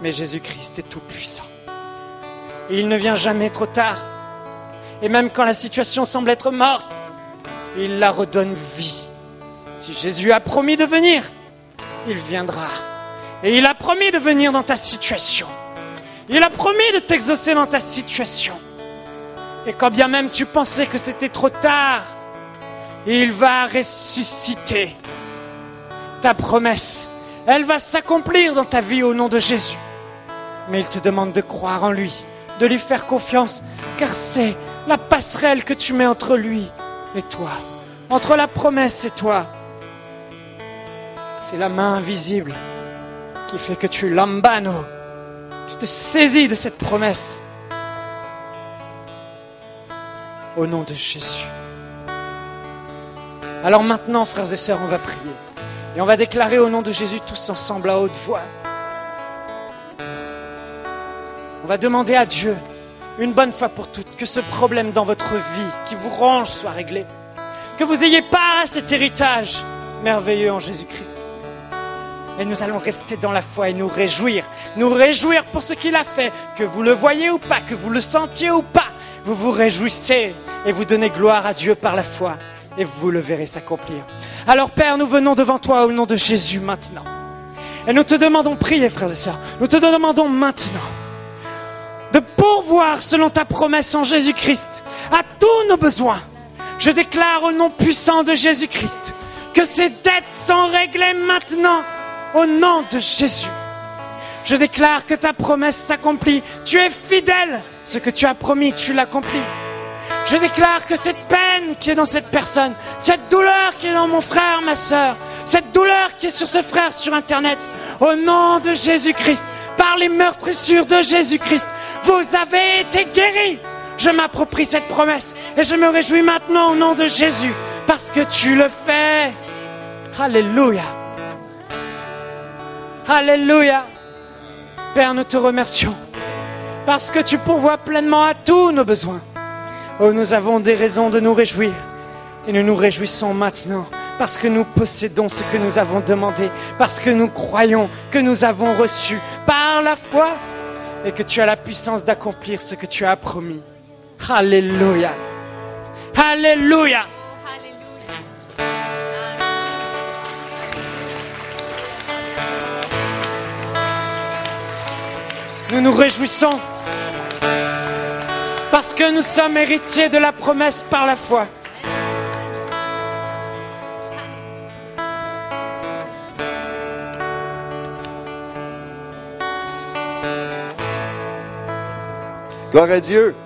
Mais Jésus-Christ est tout puissant. Et il ne vient jamais trop tard. Et même quand la situation semble être morte, il la redonne vie. Si Jésus a promis de venir, il viendra. Et il a promis de venir dans ta situation. Il a promis de t'exaucer dans ta situation. Et quand bien même tu pensais que c'était trop tard, il va ressusciter. Ta promesse, elle va s'accomplir dans ta vie au nom de Jésus. Mais il te demande de croire en lui, de lui faire confiance, car c'est la passerelle que tu mets entre lui et toi, entre la promesse et toi. C'est la main invisible qui fait que tu lambano, tu te saisis de cette promesse. Au nom de Jésus. Alors maintenant, frères et sœurs, on va prier. Et on va déclarer au nom de Jésus tous ensemble à haute voix. On va demander à Dieu, une bonne fois pour toutes, que ce problème dans votre vie qui vous ronge soit réglé. Que vous ayez part à cet héritage merveilleux en Jésus-Christ. Et nous allons rester dans la foi et nous réjouir pour ce qu'il a fait, que vous le voyez ou pas, que vous le sentiez ou pas. Vous vous réjouissez et vous donnez gloire à Dieu par la foi et vous le verrez s'accomplir. Alors Père, nous venons devant toi au nom de Jésus maintenant. Et nous te demandons, priez frères et sœurs, nous te demandons maintenant de pourvoir selon ta promesse en Jésus-Christ à tous nos besoins. Je déclare au nom puissant de Jésus-Christ que ces dettes sont réglées maintenant au nom de Jésus. Je déclare que ta promesse s'accomplit. Tu es fidèle. Ce que tu as promis, tu l'accomplis. Je déclare que cette peine qui est dans cette personne, cette douleur qui est dans mon frère, ma sœur, cette douleur qui est sur ce frère sur Internet, au nom de Jésus-Christ, par les meurtrissures de Jésus-Christ, vous avez été guéris. Je m'approprie cette promesse et je me réjouis maintenant au nom de Jésus parce que tu le fais. Alléluia. Alléluia. Père, nous te remercions parce que tu pourvois pleinement à tous nos besoins. Oh, nous avons des raisons de nous réjouir et nous nous réjouissons maintenant parce que nous possédons ce que nous avons demandé, parce que nous croyons que nous avons reçu par la foi et que tu as la puissance d'accomplir ce que tu as promis. Alléluia. Alléluia. nous nous réjouissons parce que nous sommes héritiers de la promesse par la foi. Gloire à Dieu.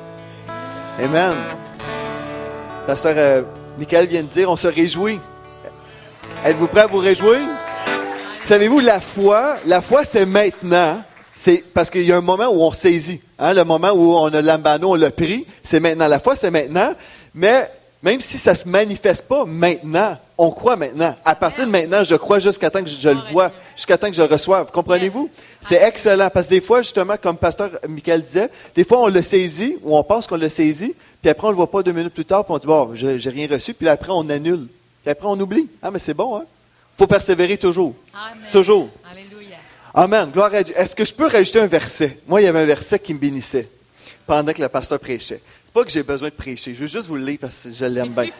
Amen. Pasteur Michael vient de dire, on se réjouit. Êtes-vous prêts à vous réjouir? Savez-vous, la foi c'est maintenant. C'est parce qu'il y a un moment où on saisit. Hein, le moment où on a l'ambano, on l'a pris, c'est maintenant. La foi, c'est maintenant. Mais même si ça ne se manifeste pas maintenant, on croit maintenant. À partir de maintenant, je crois jusqu'à temps que je le vois, jusqu'à temps que je le reçoive. Comprenez-vous? C'est excellent. Parce que des fois, justement, comme Pasteur Michael disait, des fois, on le saisit, ou on pense qu'on le saisit, puis après, on ne le voit pas 2 minutes plus tard, puis on dit, bon, j'ai rien reçu, puis là, après, on annule. Puis après, on oublie. Ah, mais c'est bon, hein? Il faut persévérer toujours. Amen. Toujours. Alléluia. Amen. Gloire à Dieu. Est-ce que je peux rajouter un verset? Moi, il y avait un verset qui me bénissait pendant que le pasteur prêchait. C'est pas que j'ai besoin de prêcher. Je veux juste vous le lire parce que je l'aime bien.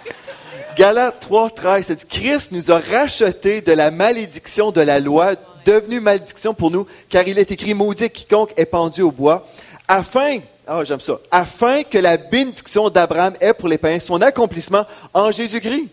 Galates 3:13, ça dit, Christ nous a rachetés de la malédiction de la loi, devenue malédiction pour nous, car il est écrit, maudit quiconque est pendu au bois, afin que la bénédiction d'Abraham ait pour les païens son accomplissement en Jésus-Christ.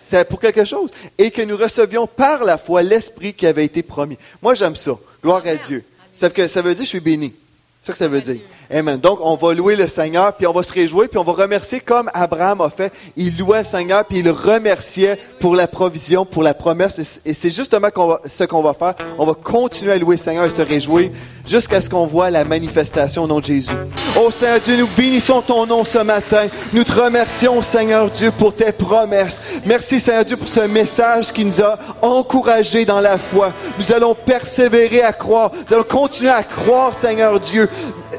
C'est pour quelque chose. Et que nous recevions par la foi l'Esprit qui avait été promis. Moi, j'aime ça. Gloire à Dieu. Ça veut dire que je suis béni. C'est ça que ça veut dire. Amen. Donc, on va louer le Seigneur, puis on va se réjouir, puis on va remercier comme Abraham a fait. Il louait le Seigneur, puis il remerciait pour la provision, pour la promesse. Et c'est justement ce qu'on va faire. On va continuer à louer le Seigneur et se réjouir jusqu'à ce qu'on voit la manifestation au nom de Jésus. Oh Seigneur Dieu, nous bénissons ton nom ce matin. Nous te remercions, Seigneur Dieu, pour tes promesses. Merci, Seigneur Dieu, pour ce message qui nous a encouragés dans la foi. Nous allons persévérer à croire. Nous allons continuer à croire, Seigneur Dieu,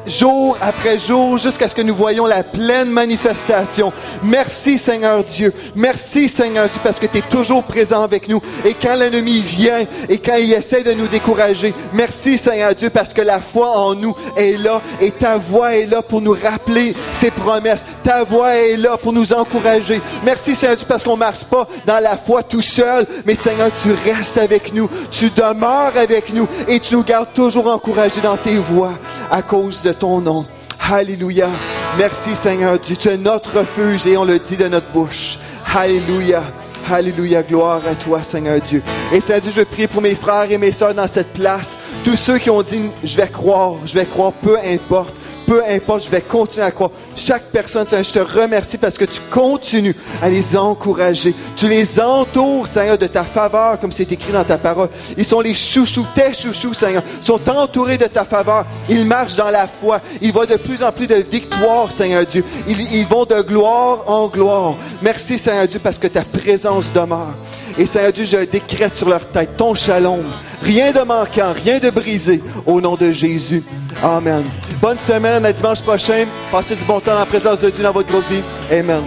jour après jour, jusqu'à ce que nous voyions la pleine manifestation. Merci, Seigneur Dieu. Merci, Seigneur Dieu, parce que tu es toujours présent avec nous. Et quand l'ennemi vient et quand il essaie de nous décourager, merci, Seigneur Dieu, parce que la foi en nous est là et ta voix est là pour nous rappeler ses promesses. Ta voix est là pour nous encourager. Merci, Seigneur Dieu, parce qu'on ne marche pas dans la foi tout seul, mais Seigneur, tu restes avec nous, tu demeures avec nous et tu nous gardes toujours encouragés dans tes voies à cause de ton nom. Alléluia. Merci, Seigneur Dieu. Tu es notre refuge et on le dit de notre bouche. Alléluia. Alléluia, gloire à toi, Seigneur Dieu. Et Seigneur Dieu, je veux prier pour mes frères et mes sœurs dans cette place. Tous ceux qui ont dit, je vais croire, peu importe. Peu importe, je vais continuer à croire. Chaque personne, Seigneur, je te remercie parce que tu continues à les encourager. Tu les entoures, Seigneur, de ta faveur, comme c'est écrit dans ta parole. Ils sont les chouchous, tes chouchous, Seigneur. Ils sont entourés de ta faveur. Ils marchent dans la foi. Ils voient de plus en plus de victoire, Seigneur Dieu. Ils vont de gloire en gloire. Merci, Seigneur Dieu, parce que ta présence demeure. Et Seigneur Dieu, je décrète sur leur tête ton shalom. Rien de manquant, rien de brisé, au nom de Jésus. Amen. Bonne semaine, à dimanche prochain. Passez du bon temps dans la présence de Dieu dans votre groupe vie. Amen.